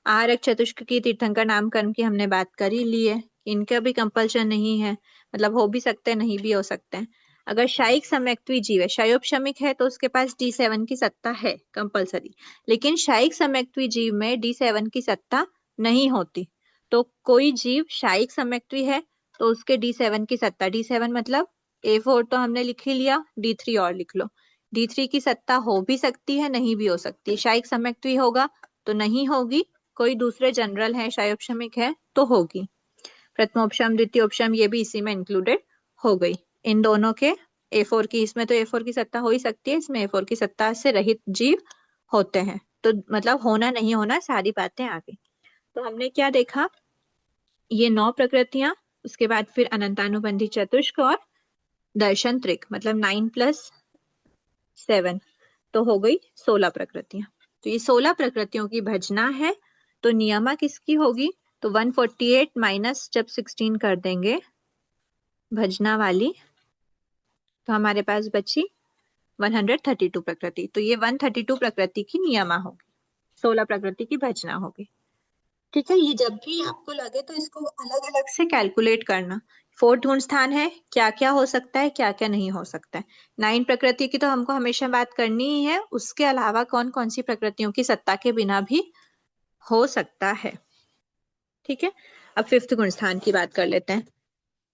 आहारक चतुष्क की तीर्थंकर नाम कर्म की हमने बात कर ही ली है इनका भी कंपल्शन नहीं है, मतलब हो भी सकते हैं नहीं भी हो सकते हैं। अगर क्षयिक सम्यक्त्वी जीव है, क्षयोपशमिक है, तो उसके पास D7 की सत्ता है कंपल्सरी। लेकिन क्षयिक सम्यक्त्वी जीव में D7 की सत्ता नहीं होती। तो कोई जीव क्षयिक सम्यक्त्वी है तो उसके D7 की सत्ता, D7 मतलब A4 तो हमने लिख ही लिया, D3 और लिख लो। D3 की सत्ता हो भी सकती है नहीं भी हो सकती। क्षयिक सम्यक्त्वी होगा तो नहीं होगी, कोई दूसरे जनरल है क्षयोपशमिक है तो होगी। प्रथमोपशम द्वितीयोपशम ये भी इसी में इंक्लूडेड हो गई। इन दोनों के A4 की, इसमें तो A4 की सत्ता हो ही सकती है, इसमें A4 की सत्ता से रहित जीव होते हैं। तो मतलब होना नहीं होना सारी बातें आ गई। तो हमने क्या देखा, ये 9 प्रकृतियां, उसके बाद फिर अनंतानुबंधी चतुष्क और दर्शन त्रिक, मतलब 9+7 तो हो गई 16 प्रकृतियां। तो ये 16 प्रकृतियों की भजना है। तो नियमा किसकी होगी, तो 148 माइनस जब 16 कर देंगे भजना वाली, तो हमारे पास बची 132 प्रकृति। तो ये 132 प्रकृति की नियमा होगी, 16 प्रकृति की भजना होगी। ठीक है, ये जब भी आपको लगे तो इसको अलग अलग से कैलकुलेट करना। 4th गुण स्थान है, क्या क्या हो सकता है क्या क्या नहीं हो सकता है। 9 प्रकृति की तो हमको हमेशा बात करनी ही है, उसके अलावा कौन कौन सी प्रकृतियों की सत्ता के बिना भी हो सकता है। ठीक है, अब 5th गुण स्थान की बात कर लेते हैं।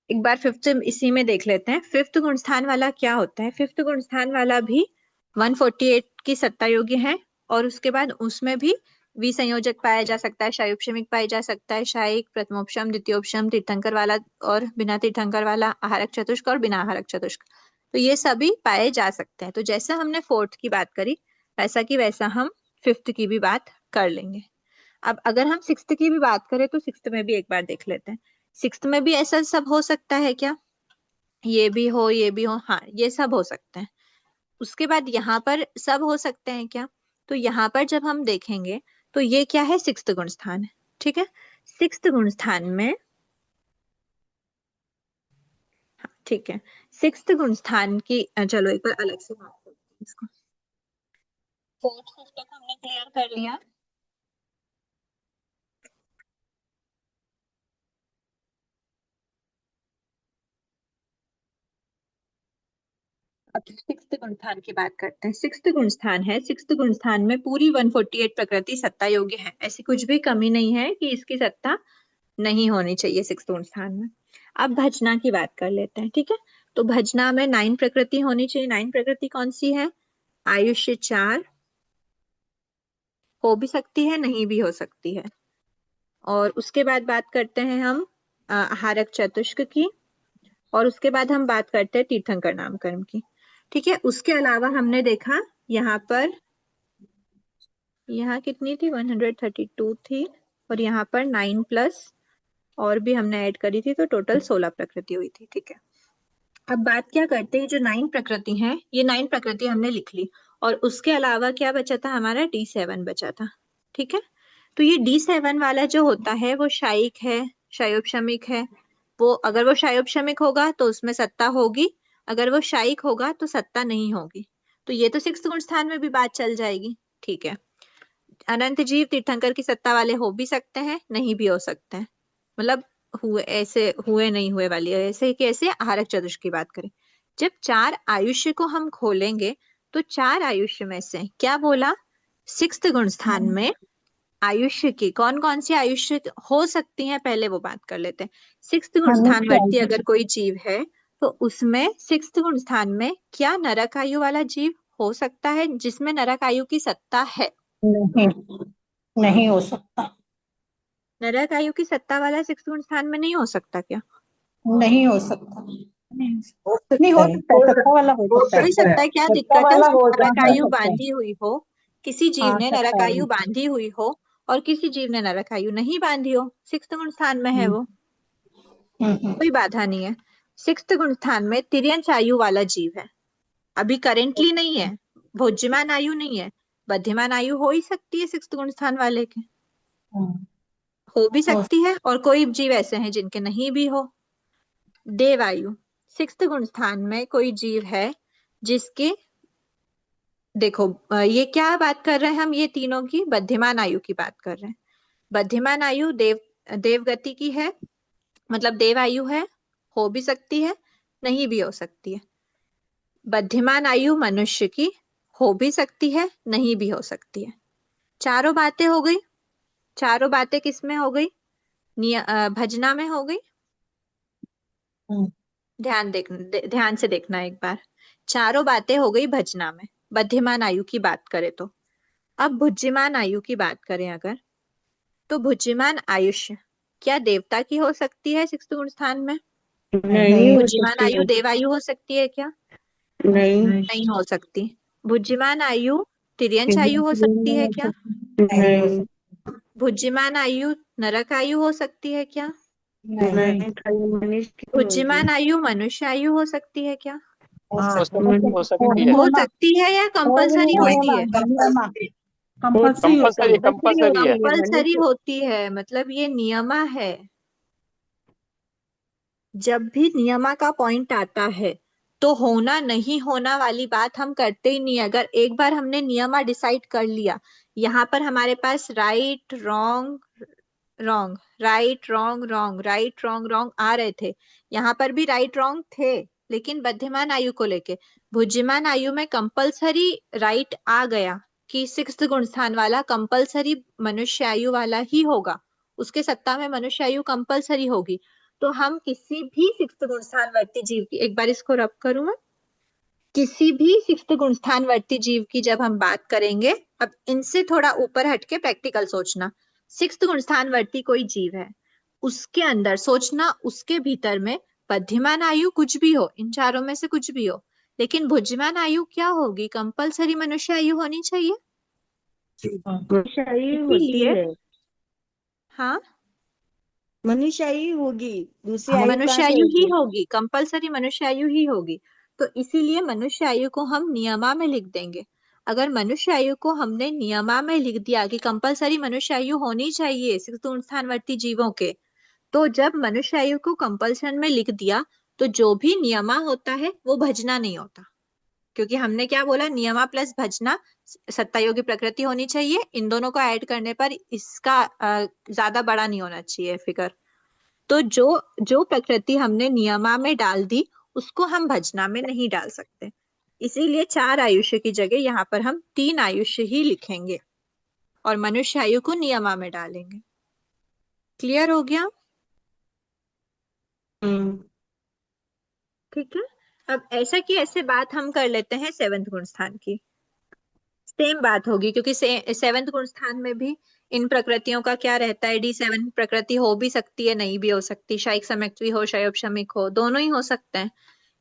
एक बार 5th इसी में देख लेते हैं। 5th गुण स्थान वाला क्या होता है। 5th गुण स्थान वाला भी 148 की सत्ता योग्य है, और उसके बाद उसमें भी विसंयोजक पाया जा सकता है, क्षयोपशमिक पाया जा सकता है, क्षयिक, प्रथमोपशम, द्वितीयोपशम, तीर्थंकर वाला और बिना तीर्थंकर वाला, आहारक चतुष्क और बिना आहारक चतुष्क, तो ये सभी पाए जा सकते हैं। तो जैसा हमने 4th की बात करी वैसा की वैसा हम 5th की भी बात कर लेंगे। अब अगर हम 6th की भी बात करें तो 6th में भी एक बार देख लेते हैं। 6th में भी ऐसा सब हो सकता है क्या, ये भी हो ये भी हो, हाँ ये सब हो सकते हैं। उसके बाद यहाँ पर सब हो सकते हैं क्या, तो यहाँ पर जब हम देखेंगे तो ये क्या है, 6th गुण स्थान है। ठीक है, 6th गुण स्थान में, हाँ ठीक है, 6th गुण स्थान की चलो एक बार अलग से बात करते हैं इसको। 4th 5th तक हमने क्लियर कर लिया। अब 6th गुण स्थान की बात करते हैं। 6th गुण स्थान है, 6th गुण स्थान में पूरी 148 प्रकृति सत्ता योग्य है, ऐसी कुछ भी कमी नहीं है कि इसकी सत्ता नहीं होनी चाहिए 6th गुण स्थान में। अब भजना की बात कर लेते हैं। ठीक है, तो भजना में 9 प्रकृति होनी चाहिए। 9 प्रकृति कौन सी है, आयुष्य 4, हो भी सकती है नहीं भी हो सकती है। और उसके बाद बात करते हैं हम आहारक चतुष्क की, और उसके बाद हम बात करते हैं तीर्थंकर नाम कर्म की। ठीक है, उसके अलावा हमने देखा यहाँ पर, यहाँ कितनी थी 132 थी, और यहाँ पर 9 प्लस और भी हमने ऐड करी थी, तो टोटल 16 प्रकृति हुई थी। ठीक है, अब बात क्या करते हैं, जो 9 प्रकृति हैं, ये 9 प्रकृति हमने लिख ली, और उसके अलावा क्या बचा था, हमारा D7 बचा था। ठीक है, तो ये D7 वाला जो होता है वो क्षयिक है, क्षयोपशमिक है। वो अगर वो क्षयोपशमिक होगा तो उसमें सत्ता होगी, अगर वो क्षयिक होगा तो सत्ता नहीं होगी। तो ये तो 6th गुण स्थान में भी बात चल जाएगी। ठीक है, अनंत जीव तीर्थंकर की सत्ता वाले हो भी सकते हैं नहीं भी हो सकते हैं, मतलब हुए ऐसे हुए नहीं हुए वाली है। ऐसे कि ऐसे आहारक चतुष्क की बात करें, जब 4 आयुष्य को हम खोलेंगे तो 4 आयुष्य में से क्या बोला, 6th गुण स्थान में आयुष्य की कौन कौन सी आयुष्य हो सकती हैं, पहले वो बात कर लेते हैं। 6th गुण स्थान वर्ती अगर कोई जीव है तो उसमें 6th गुण स्थान में क्या नरक आयु वाला जीव हो सकता है, जिसमें नरक आयु की सत्ता है। नहीं, नहीं हो सकता, नरक आयु की सत्ता वाला 6th गुण स्थान में नहीं हो सकता क्या, नहीं हो सकता, नहीं हो हो सकता है, सकता है, सत्ता वाला हो सकता हो है, सकता है, क्या सत्ता दिक्कत है, वाला उसमें हो नरक सकता आयु है। बांधी हुई हो, किसी जीव हाँ ने नरक सत्ता आयु बांधी हुई हो और किसी जीव ने नरक आयु नहीं बांधी हो, 6th गुण स्थान में है वो, कोई बाधा नहीं है। 6th गुण स्थान में तिर्यंच आयु वाला जीव है, अभी करेंटली नहीं है, भोज्यमान आयु नहीं है, बध्यमान आयु हो ही सकती है 6th गुण स्थान वाले के, हो भी सकती है, और कोई जीव ऐसे हैं जिनके नहीं भी हो। देवायु, 6th गुण स्थान में कोई जीव है जिसके, देखो ये क्या बात कर रहे हैं हम, ये तीनों की बध्यमान आयु की बात कर रहे हैं। बध्यमान आयु देवगति की है, मतलब देव आयु है, हो भी सकती है, नहीं भी हो सकती है। बुद्धिमान आयु मनुष्य की हो भी सकती है, नहीं भी हो सकती है। चारों बातें हो गई। चारों बातें किस में हो गई? भजना में हो गई। ध्यान से देखना एक बार। चारों बातें हो गई भजना में, बुद्धिमान आयु की बात करें तो। अब बुद्धिमान आयु की बात करें अगर, तो बुद्धिमान आयुष्य क्या देवता की हो सकती है सिक्स्थ गुण स्थान में? नहीं हो बुद्धिमान सकती आयु है। देवायु हो सकती है क्या? नहीं। नहीं हो सकती। बुद्धिमान आयु तिर्यंच आयु हो सकती है क्या? नहीं। बुद्धिमान आयु नरक आयु हो सकती है क्या? नहीं, खाली मनीष की होगी। बुद्धिमान आयु मनुष्य आयु हो सकती है क्या? हो सकती है। हो सकती है या कंपलसरी होती है? कंपल्सरी होता है। कंपल्सरी है। कंपलसरी होती है, मतलब ये नियमा है। जब भी नियमा का पॉइंट आता है तो होना नहीं होना वाली बात हम करते ही नहीं। अगर एक बार हमने नियमा डिसाइड कर लिया, यहाँ पर हमारे पास right wrong wrong, right wrong wrong, right wrong wrong आ रहे थे, यहाँ पर भी राइट रॉन्ग थे, लेकिन बुद्धिमान आयु को लेके बुद्धिमान आयु में कंपलसरी राइट आ गया कि सिक्स्थ गुण स्थान वाला कंपलसरी मनुष्य आयु वाला ही होगा, उसके सत्ता में मनुष्य आयु कंपलसरी होगी। तो हम किसी भी सिक्स्थ गुण स्थानवर्ती जीव की, एक बार इसको रब करूं मैं, किसी भी सिक्स्थ गुण स्थानवर्ती जीव की जब हम बात करेंगे, अब इनसे थोड़ा ऊपर हटके प्रैक्टिकल सोचना। सिक्स्थ गुण स्थानवर्ती कोई जीव है, उसके अंदर सोचना, उसके भीतर में बुद्धिमान आयु कुछ भी हो, इन चारों में से कुछ भी हो, लेकिन बुद्धिमान आयु क्या होगी? कंपलसरी मनुष्य आयु होनी चाहिए। मनुष्यायी होती इसीलिए है। हाँ, मनुष्यायी होगी, दूसरी आयु कहाँ मनुष्य से आयु ही होगी? होगी, कंपलसरी मनुष्य आयु ही होगी। तो इसीलिए मनुष्य आयु को हम नियमा में लिख देंगे। अगर मनुष्य आयु को हमने नियमा में लिख दिया कि कंपलसरी मनुष्य आयु होनी चाहिए सिक्स्थ स्थानवर्ती जीवों के, तो जब मनुष्य आयु को कंपल्सन में लिख दिया तो जो भी नियमा होता है वो भजना नहीं होता, क्योंकि हमने क्या बोला? नियमा प्लस भजना सत्तायोगी प्रकृति होनी चाहिए। इन दोनों को ऐड करने पर इसका ज्यादा बड़ा नहीं होना चाहिए फिगर। तो जो जो प्रकृति हमने नियमा में डाल दी उसको हम भजना में नहीं डाल सकते, इसीलिए 4 आयुष्य की जगह यहाँ पर हम 3 आयुष्य ही लिखेंगे और मनुष्य आयु को नियमा में डालेंगे। क्लियर हो गया? ठीक है। अब ऐसा की ऐसे बात हम कर लेते हैं 7वें गुण स्थान की। सेम बात होगी, क्योंकि 7वें गुण स्थान में भी इन प्रकृतियों का क्या रहता है? D7 प्रकृति हो भी सकती है, नहीं भी हो सकती। शायिक सम्यक्त्वी हो, शयोपशमिक हो, दोनों ही हो सकते हैं।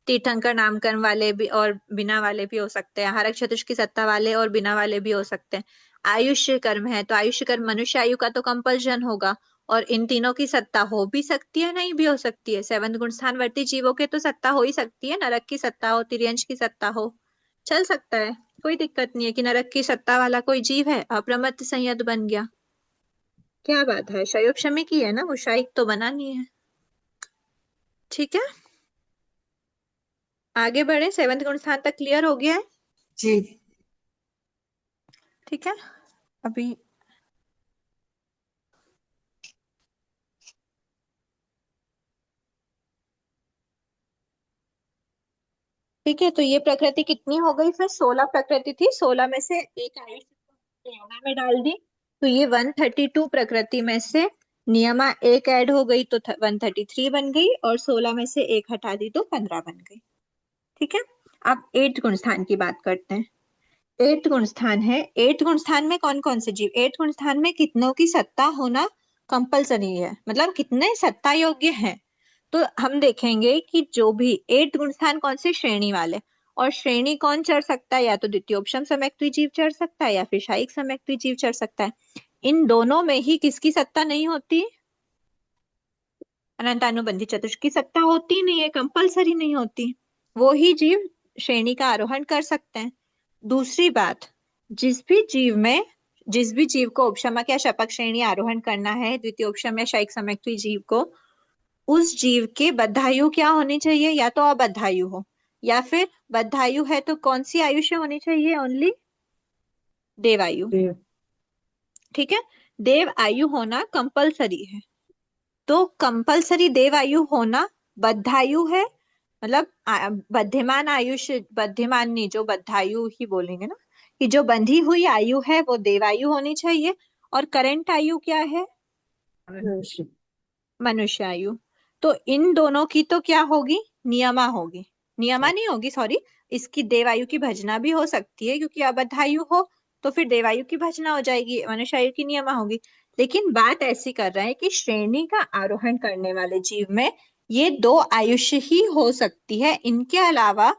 तीर्थंकर नामकरण वाले भी और बिना वाले भी हो सकते हैं। आहारक चतुष्क की सत्ता वाले और बिना वाले भी हो सकते हैं। आयुष्य कर्म है तो आयुष्य कर्म मनुष्य आयु का तो कंपल्शन होगा, और इन तीनों की सत्ता हो भी सकती है, नहीं भी हो सकती है। 7वें गुण स्थानवर्ती जीवों के तो सत्ता हो ही सकती है, नरक की सत्ता हो, तिर्यंश की सत्ता हो, चल सकता है, कोई दिक्कत नहीं है कि नरक की सत्ता वाला कोई जीव है, अप्रमत्त संयत बन गया, क्या बात है? शयोपशमी की है ना, वो शायिक तो बना नहीं है। ठीक है, आगे बढ़े। 7वें गुण स्थान तक क्लियर हो गया है जी। ठीक है। अभी ठीक है, तो ये प्रकृति कितनी हो गई फिर? 16 प्रकृति थी, 16 में से एक आयुष नियमा में डाल दी, तो ये 132 प्रकृति में से नियमा एक ऐड हो गई तो 133 बन गई, और 16 में से एक हटा दी तो 15 बन गई। ठीक है, अब 8 गुण स्थान की बात करते हैं। 8 गुण स्थान है। 8 गुण स्थान में कौन कौन से जीव? 8 गुण स्थान में कितनों की सत्ता होना कंपलसरी है, मतलब कितने सत्ता योग्य हैं। तो हम देखेंगे कि जो भी 8 गुण स्थान कौन से श्रेणी वाले, और श्रेणी कौन चढ़ सकता है? या तो द्वितीयोपशम सम्यक्त्वी जीव चढ़ सकता है या फिर शायिक सम्यक्त्वी जीव चढ़ सकता है। इन दोनों में ही किसकी सत्ता नहीं होती? अनंतानुबंधी चतुष्क की सत्ता होती नहीं है, कंपलसरी नहीं होती, वो ही जीव श्रेणी का आरोहण कर सकते हैं। दूसरी बात, जिस भी जीव को उपशमक या शपक श्रेणी आरोहण करना है, द्वितीय उपशम या शायिक सम्यक्त्वी जीव को, उस जीव के बद्धायु क्या होनी चाहिए? या तो अबद्धायु हो, या फिर बद्धायु है तो कौन सी आयुष्य होनी चाहिए? ओनली देवायु। ठीक है, देव आयु होना कंपलसरी है। तो कंपलसरी देव आयु होना बद्धायु है, मतलब बद्धिमान आयुष्य, बद्धिमान नहीं, जो बद्धायु ही बोलेंगे ना, कि जो बंधी हुई आयु है वो देवायु होनी चाहिए। और करंट आयु क्या है? मनुष्य आयु। तो इन दोनों की तो क्या होगी? नियमा होगी, नियमा नहीं होगी, सॉरी, इसकी देवायु की भजना भी हो सकती है, क्योंकि अबद्धायु हो तो फिर देवायु की भजना हो जाएगी, मनुष्य आयु की नियमा होगी। लेकिन बात ऐसी कर रहे हैं कि श्रेणी का आरोहण करने वाले जीव में ये दो आयुष्य ही हो सकती है, इनके अलावा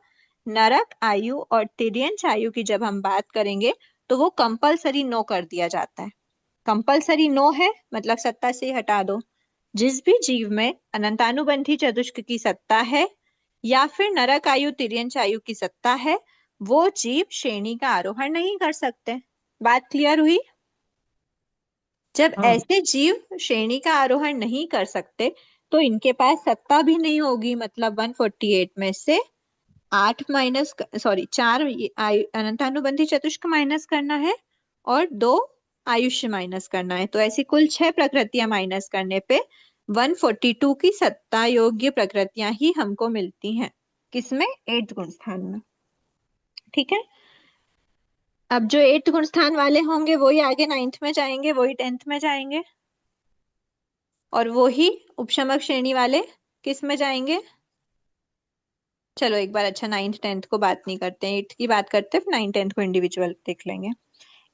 नरक आयु और तिर्यंच आयु की जब हम बात करेंगे तो वो कंपलसरी नो कर दिया जाता है। कंपलसरी नो है मतलब सत्ता से हटा दो। जिस भी जीव में अनंतानुबंधी चतुष्क की सत्ता है या फिर नरक आयु तिर्यंच आयु की सत्ता है, वो जीव श्रेणी का आरोहण नहीं कर सकते। बात क्लियर हुई? जब हाँ। ऐसे जीव श्रेणी का आरोहण नहीं कर सकते तो इनके पास सत्ता भी नहीं होगी, मतलब 148 में से 8 माइनस, सॉरी 4 अनंतानुबंधी चतुष्क माइनस करना है और 2 आयुष्य माइनस करना है। तो ऐसी कुल 6 प्रकृतियां माइनस करने पे 142 की सत्ता योग्य प्रकृतियां ही हमको मिलती हैं। किसमें? 8th गुण स्थान में। ठीक है, अब जो 8th गुण स्थान वाले होंगे वही आगे 9th में जाएंगे, वही 10th में जाएंगे, और वो ही उपशमक श्रेणी वाले किस में जाएंगे? चलो एक बार, अच्छा 9th 10th को बात नहीं करते हैं, 8th की बात करते हैं, 9th 10th को इंडिविजुअल देख लेंगे।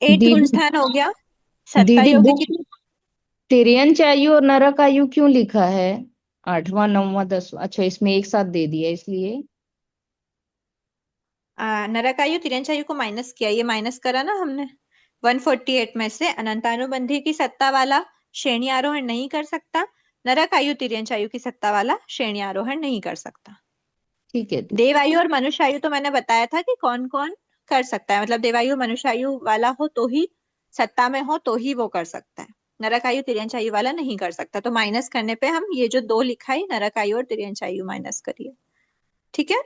8th गुण दीदी स्थान हो गया सत्ता दीदी योग्य बुक की। तिर्यंच आयु और नरक आयु क्यों लिखा है? 8वां 9वां 10वां, अच्छा इसमें एक साथ दे दिया इसलिए। नरक आयु तिर्यंच आयु को माइनस किया, ये माइनस करा ना हमने। 148 में से अनंतानुबंधी की सत्ता वाला श्रेणी आरोहण नहीं कर सकता, नरक आयु तिर्यंच आयु की सत्ता वाला श्रेणी आरोहण नहीं कर सकता। ठीक है दीदी। देवायु और मनुष्य आयु तो मैंने बताया था कि कौन कौन कर सकता है, मतलब देवायु मनुष्य आयु वाला हो तो ही, सत्ता में हो तो ही वो कर सकता है, नरक आयु तिर्यंच आयु वाला नहीं कर सकता। तो माइनस करने पे हम ये जो 2 लिखा है नरक आयु और तिर्यंच आयु माइनस करिए। ठीक है,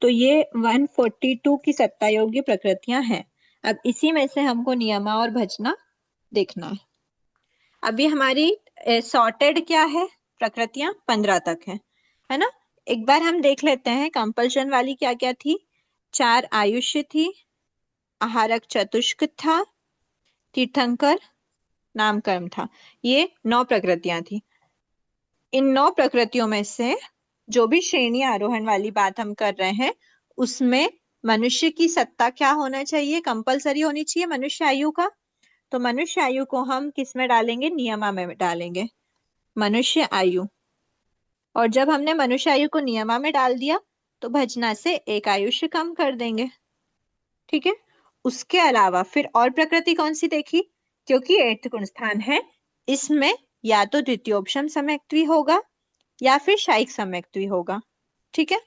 तो ये 142 की सत्ता योग्य प्रकृतियां हैं। अब इसी में से हमको नियमा और भजना देखना है। अभी हमारी सॉर्टेड क्या है? प्रकृतियां 15 तक है ना। एक बार हम देख लेते हैं कंपल्शन वाली क्या क्या थी। 4 आयुष्य थी, आहारक चतुष्क था, तीर्थंकर, नामकर्म था। ये 9 प्रकृतियां थी। इन 9 प्रकृतियों में से जो भी श्रेणी आरोहण वाली बात हम कर रहे हैं उसमें मनुष्य की सत्ता क्या होना चाहिए? कंपलसरी होनी चाहिए मनुष्य आयु का। तो मनुष्य आयु को हम किस में डालेंगे? नियमा में डालेंगे, मनुष्य आयु। और जब हमने मनुष्य आयु को नियमा में डाल दिया तो भजना से एक आयुष्य कम कर देंगे। ठीक है, उसके अलावा फिर और प्रकृति कौन सी देखी? क्योंकि 8th गुण स्थान है, इसमें या तो द्वितीयोपशम सम्यक्त्वी होगा या फिर शायिक सम्यक्त्वी होगा। ठीक है,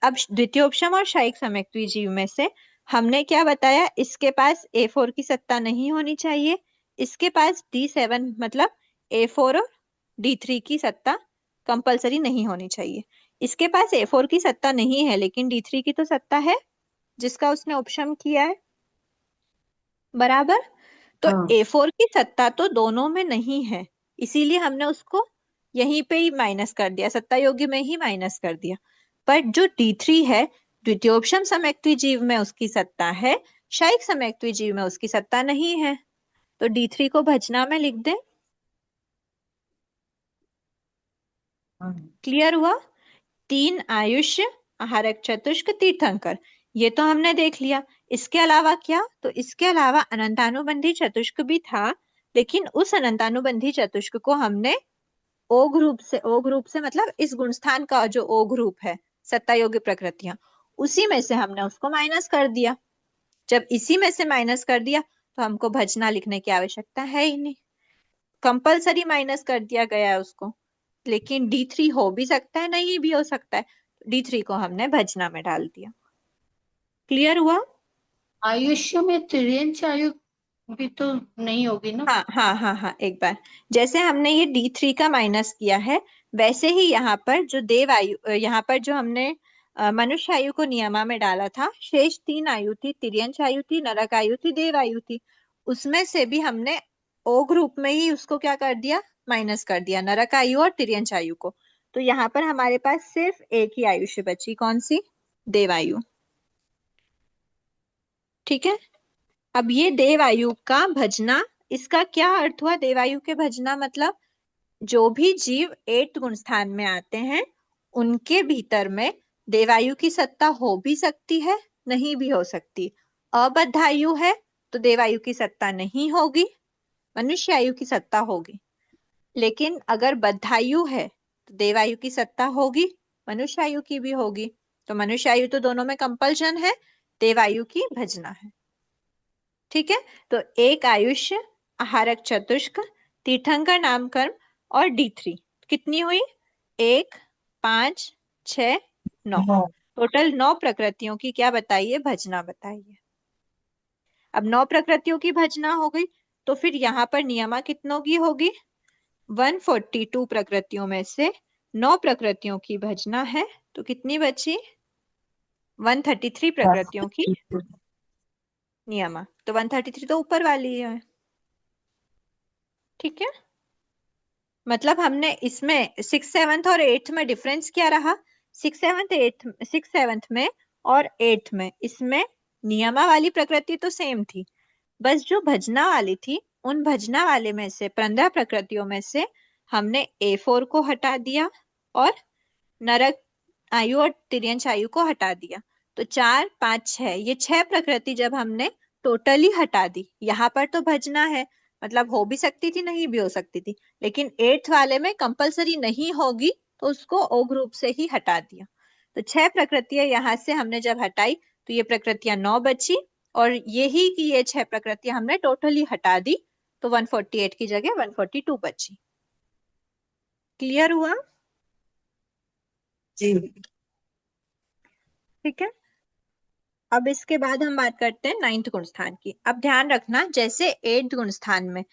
अब द्वितीयोपशम और शायिक सम्यक्त्वी जीव में से हमने क्या बताया? इसके पास A4 की सत्ता नहीं होनी चाहिए, इसके पास D7 मतलब A4 और D3 की सत्ता कंपलसरी नहीं होनी चाहिए। इसके पास A4 की सत्ता नहीं है लेकिन D3 की तो सत्ता है जिसका उसने उपशम किया है, बराबर। तो हाँ। A4 की सत्ता तो दोनों में नहीं है, इसीलिए हमने उसको यहीं पे ही माइनस कर दिया, सत्ता योग्य में ही माइनस कर दिया। पर जो D3 है, द्वितीयोपशम सम्यक्त्वी जीव में उसकी सत्ता है, शायिक सम्यक्त्वी जीव में उसकी सत्ता नहीं है। तो D3 को भजना में लिख दे। क्लियर हुआ? 3 आयुष्य, आहारक चतुष्क, तीर्थंकर, ये तो हमने देख लिया। इसके अलावा क्या? तो इसके अलावा अनंतानुबंधी चतुष्क भी था, लेकिन उस अनंतानुबंधी चतुष्क को हमने ओ ग्रुप से मतलब इस गुणस्थान का जो ओ ग्रुप है, सत्ता योग्य प्रकृतियां, उसी में से हमने उसको माइनस कर दिया। जब इसी में से माइनस कर दिया तो हमको भजना लिखने की आवश्यकता है ही नहीं, कंपलसरी माइनस कर दिया गया है उसको। लेकिन D3 हो भी सकता है, नहीं भी हो सकता है, D3 को हमने भजना में डाल दिया। क्लियर हुआ? आयुष्य में तिर्यंच आयु भी तो नहीं होगी ना? हाँ हाँ हाँ हाँ, एक बार जैसे हमने ये D3 का माइनस किया है वैसे ही यहाँ पर जो देव आयु, यहाँ पर जो हमने मनुष्य आयु को नियमा में डाला था, शेष 3 आयु थी, तिर्यंच आयु थी, नरक आयु थी, देव आयु थी, उसमें से भी हमने ओ ग्रुप में ही उसको क्या कर दिया? माइनस कर दिया, नरक आयु और तिर्यंच आयु को। तो यहाँ पर हमारे पास सिर्फ एक ही आयुष्य बची, कौन सी? देवायु। ठीक है। अब ये देवायु का भजना, इसका क्या अर्थ हुआ? देवायु के भजना मतलब जो भी जीव 8th गुण स्थान में आते हैं उनके भीतर में देवायु की सत्ता हो भी सकती है, नहीं भी हो सकती। अबद्ध आयु है तो देवायु की सत्ता नहीं होगी, मनुष्य आयु की सत्ता होगी। लेकिन अगर बद्धायु है तो देवायु की सत्ता होगी, मनुष्य आयु की भी होगी। तो मनुष्य आयु तो दोनों में कंपल्शन है, देवायु की भजना है। ठीक है। तो एक आयुष्य, आहारक चतुष्क, तीर्थंकर नामकर्म और D3 कितनी हुई? 1, 5, 6, 9। टोटल 9 प्रकृतियों की क्या बताइए? भजना बताइए। अब 9 प्रकृतियों की भजना हो गई तो फिर यहाँ पर नियमा कितनों की होगी? 142 प्रकृतियों में से 9 प्रकृतियों की भजना है तो कितनी बची? 133 प्रकृतियों की नियमा। तो 133 तो ऊपर वाली है। ठीक है। मतलब हमने इसमें 6th 7th और 8th में डिफरेंस क्या रहा? 6th 7th में और 8th में इसमें नियमा वाली प्रकृति तो सेम थी, बस जो भजना वाली थी उन भजना वाले में से 15 प्रकृतियों में से हमने A4 को हटा दिया और नरक आयु और तिर्यंच आयु को हटा दिया। तो 4, 5, 6 ये 6 प्रकृति जब हमने टोटली हटा दी, यहाँ पर तो भजना है मतलब हो भी सकती थी नहीं भी हो सकती थी, लेकिन 8th वाले में कंपलसरी नहीं होगी तो उसको O ग्रुप से ही हटा दिया। तो 6 प्रकृतियां यहाँ से हमने जब हटाई तो ये प्रकृतियां 9 बची और यही की ये 6 प्रकृतियां हमने टोटली हटा दी तो 148 की जगह 142 बची। क्लियर हुआ? जी। ठीक है। अब इसके बाद हम बात करते हैं 9th गुण स्थान की। अब ध्यान रखना, जैसे 8th गुण स्थान में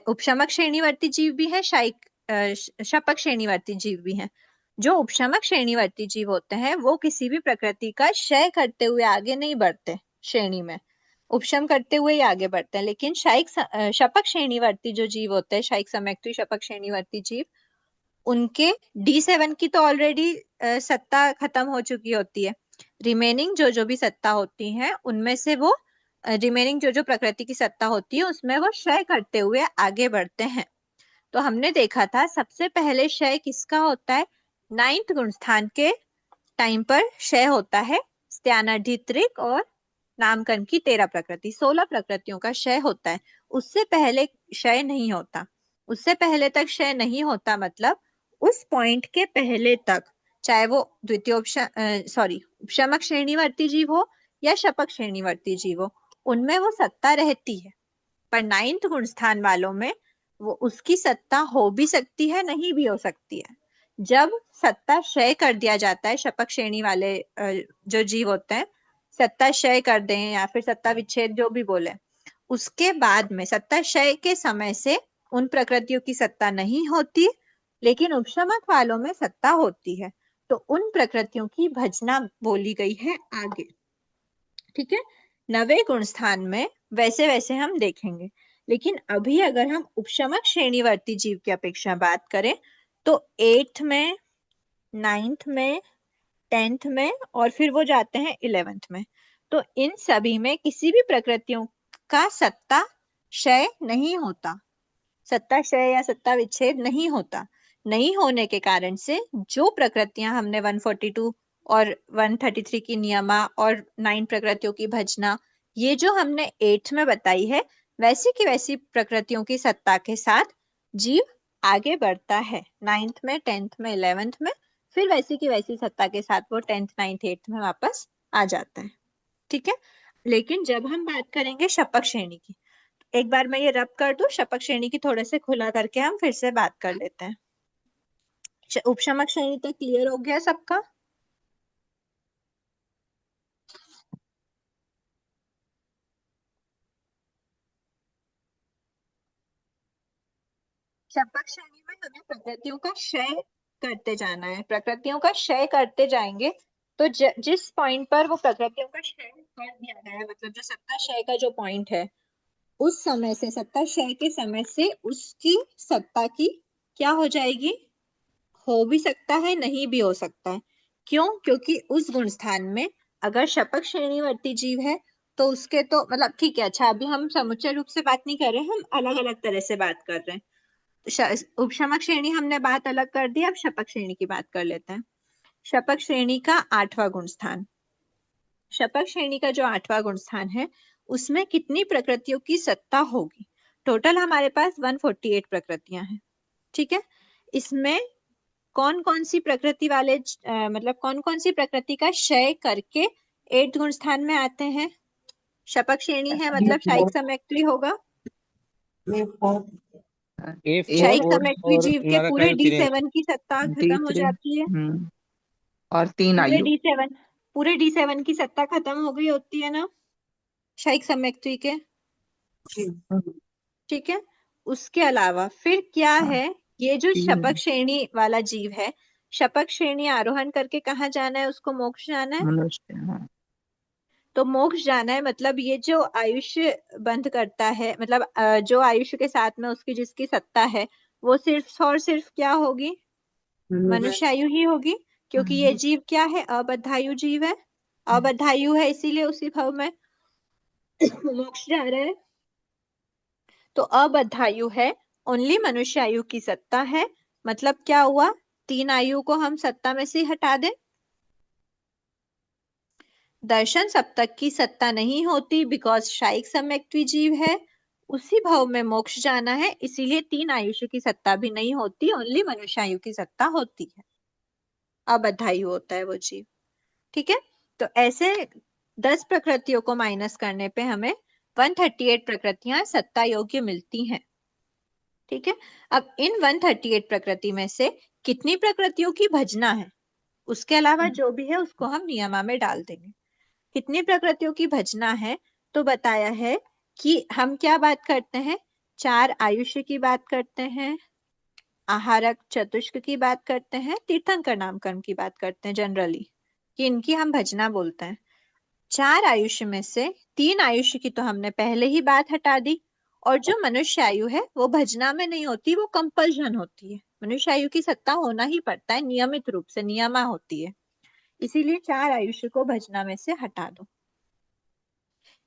उपशमक श्रेणीवर्ती जीव भी है, शपक श्रेणीवर्ती जीव भी है। जो उपशमक श्रेणीवर्ती जीव होते हैं वो किसी भी प्रकृति का क्षय करते हुए आगे नहीं बढ़ते श्रेणी में, उपशम करते हुए ही आगे बढ़ते हैं। लेकिन शपक श्रेणीवर्ती जो जीव होते हैं, शायिक सम्यक्तु शपक श्रेणीवर्ती जीव, उनके D7 की तो ऑलरेडी सत्ता खत्म हो चुकी होती है। रिमेनिंग जो भी सत्ता होती है उनमें से वो रिमेनिंग जो प्रकृति की सत्ता होती है उसमें वो क्षय करते हुए आगे बढ़ते हैं। तो हमने देखा था सबसे पहले क्षय किसका होता है? 9th गुण स्थान के टाइम पर क्षय होता है स्त्यानधित्रिक और नामकरण की 13 प्रकृति, 16 प्रकृतियों का क्षय होता है। उससे पहले क्षय नहीं होता। उससे पहले तक क्षय नहीं होता मतलब उस पॉइंट के पहले तक, चाहे वो उपशमक श्रेणीवर्ती जीव हो या शपक श्रेणीवर्ती जीव हो, उनमें वो सत्ता रहती है। पर 9th गुण स्थान वालों में वो उसकी सत्ता हो भी सकती है, नहीं भी हो सकती है। जब सत्ता क्षय कर दिया जाता है, शपक श्रेणी वाले जो जीव होते हैं सत्ता क्षय कर दें या फिर सत्ता विच्छेद जो भी बोले, उसके बाद में सत्ता क्षय के समय से उन प्रकृतियों की सत्ता नहीं होती, लेकिन उपशमक वालों में सत्ता होती है। तो उन प्रकृतियों की भजना बोली गई है आगे। ठीक है। 9वें गुण स्थान में वैसे वैसे हम देखेंगे, लेकिन अभी अगर हम उपशमक श्रेणीवर्ती जीव की अपेक्षा बात करें तो 8th में, 9th में, 10th में और फिर वो जाते हैं 11th में। तो इन सभी में किसी भी प्रकृतियों का सत्ता क्षय नहीं होता, सत्ता क्षय या सत्ता विच्छेद नहीं होता। नहीं होने के कारण से जो प्रकृतियां हमने 142 और 133 की नियमा और 9 प्रकृतियों की भजना ये जो हमने 8th में बताई है, वैसी की वैसी प्रकृतियों की सत्ता के साथ जीव आगे बढ़ता है 9th में, 10th में, 11th में, फिर वैसी की वैसी सत्ता के साथ वो 10th, 9th, 8th में वापस आ जाता है। ठीक है। लेकिन जब हम बात करेंगे शपक श्रेणी की, एक बार मैं ये रब कर दूं, शपक श्रेणी की थोड़े से खुला करके हम फिर से बात कर लेते हैं। उपशमक श्रेणी तक क्लियर हो गया सबका? शपक श्रेणी में हमें प्रकृतियों का क्षय करते जाना है, प्रकृतियों का क्षय करते जाएंगे तो जिस पॉइंट पर वो प्रकृतियों का क्षय कर दिया गया है, मतलब जो सत्ता क्षय का जो पॉइंट है उस समय से, सत्ता क्षय के समय से उसकी सत्ता की क्या हो जाएगी, हो भी सकता है नहीं भी हो सकता है। क्यों? क्योंकि उस गुण स्थान में अगर शपथ श्रेणीवर्ती जीव है तो उसके तो मतलब ठीक है, अच्छा अभी हम समुच्चय रूप से बात नहीं कर रहे, हम अलग अलग तरह से बात कर रहे हैं। उपशमक श्रेणी हमने बात अलग कर दी, अब शपथ श्रेणी की बात कर लेते हैं। शपथ श्रेणी का 8वां गुण स्थान, शपथ श्रेणी का जो 8वां गुण स्थान है उसमें कितनी प्रकृतियों की सत्ता होगी? टोटल हमारे पास 148 प्रकृतियां हैं, ठीक है। इसमें कौन कौन सी प्रकृति वाले मतलब कौन कौन सी प्रकृति का क्षय करके 8 गुण स्थान में आते हैं? शपथ श्रेणी है मतलब शायिक समेक्ट्री होगा, शायिक A4 समेक्ट्री और जीव के पूरे नरकायु D7 की सत्ता खत्म हो D3 जाती है। और 3 पूरे आयु। D7 पूरे D7 की सत्ता खत्म हो गई होती है ना शायिक समेक्ट्री के, ठीक है। उसके अलावा फिर क्या है, ये जो शपथ श्रेणी वाला जीव है, शपथ श्रेणी आरोहण करके कहाँ जाना है, उसको मोक्ष जाना है। मनुष्य, हाँ। तो मोक्ष जाना है मतलब ये जो आयुष्य बंध करता है, मतलब जो आयुष्य के साथ में उसकी जिसकी सत्ता है वो सिर्फ और सिर्फ क्या होगी, मनुष्यायु ही होगी, क्योंकि ये जीव क्या है, अबद्धायु जीव है। अबद्धायु है इसीलिए उसी भव में मोक्ष जा रहा है। तो अबद्धायु है, ओनली मनुष्यायु की सत्ता है, मतलब क्या हुआ, 3 आयु को हम सत्ता में से हटा दें। दर्शन सप्तक की सत्ता नहीं होती बिकॉज शायिक समेक्ट्री जीव है, उसी भाव में मोक्ष जाना है, इसीलिए 3 आयुष्य की सत्ता भी नहीं होती, ओनली मनुष्यायु की सत्ता होती है, अबद्धायु होता है वो जीव, ठीक है। तो ऐसे 10 प्रकृतियों को माइनस करने पे हमें 138 प्रकृतियां सत्ता योग्य मिलती हैं, ठीक है। अब इन 138 प्रकृति में से कितनी प्रकृतियों की भजना है, उसके अलावा जो भी है उसको हम नियमा में डाल देंगे। कितनी प्रकृतियों की भजना है, तो बताया है कि हम क्या बात करते हैं, 4 आयुष्य की बात करते हैं, आहारक चतुष्क की बात करते हैं, तीर्थंकर नामकर्म की बात करते हैं जनरली, कि इनकी हम भजना बोलते हैं। 4 आयुष्य में से 3 आयुष्य की तो हमने पहले ही बात हटा दी, और जो मनुष्य आयु है वो भजना में नहीं होती, वो कंपल्शन होती है, मनुष्य आयु की सत्ता होना ही पड़ता है, नियमित रूप से नियमा होती है, इसीलिए 4 आयुष्य को भजना में से हटा दो।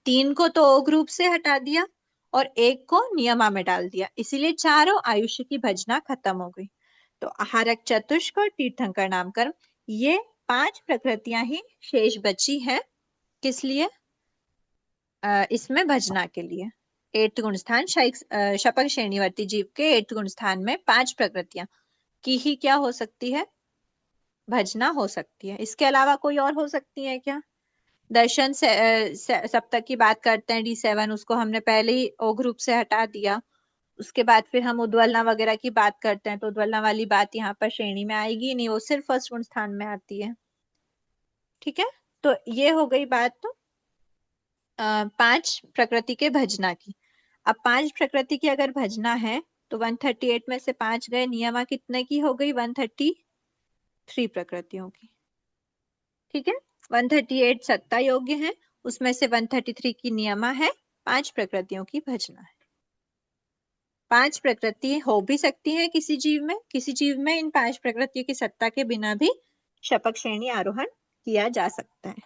3 को तो ओघ रूप से हटा दिया और 1 को नियमा में डाल दिया, इसीलिए चारों आयुष्य की भजना खत्म हो गई। तो आहारक चतुष्क और तीर्थंकर नामकर्म, ये 5 प्रकृतियां ही शेष बची हैं, किस लिए, इसमें भजना के लिए। 8 गुण स्थान शपथ श्रेणीवर्ती जीव के 8 गुण स्थान में 5 प्रकृतियां की ही क्या हो सकती है, भजना हो सकती है। इसके अलावा कोई और हो सकती है क्या? दर्शन सप्तक की बात करते हैं D7, उसको हमने पहले ही ओ ग्रुप से हटा दिया। उसके बाद फिर हम उद्वलना वगैरह की बात करते हैं, तो उद्वलना वाली बात यहाँ पर श्रेणी में आएगी नहीं, वो सिर्फ फर्स्ट गुण स्थान में आती है, ठीक है। तो ये हो गई बात 5 प्रकृति के भजना की। अब 5 प्रकृति की अगर भजना है तो 138 में से 5 गए, नियमा कितने की हो गई, 133 प्रकृतियों की, ठीक है। 138 सत्ता योग्य है, उसमें से 133 की नियमा है, 5 प्रकृतियों की भजना है। 5 प्रकृति हो भी सकती है किसी जीव में, किसी जीव में इन 5 प्रकृतियों की सत्ता के बिना भी शपथ श्रेणी आरोहण किया जा सकता है।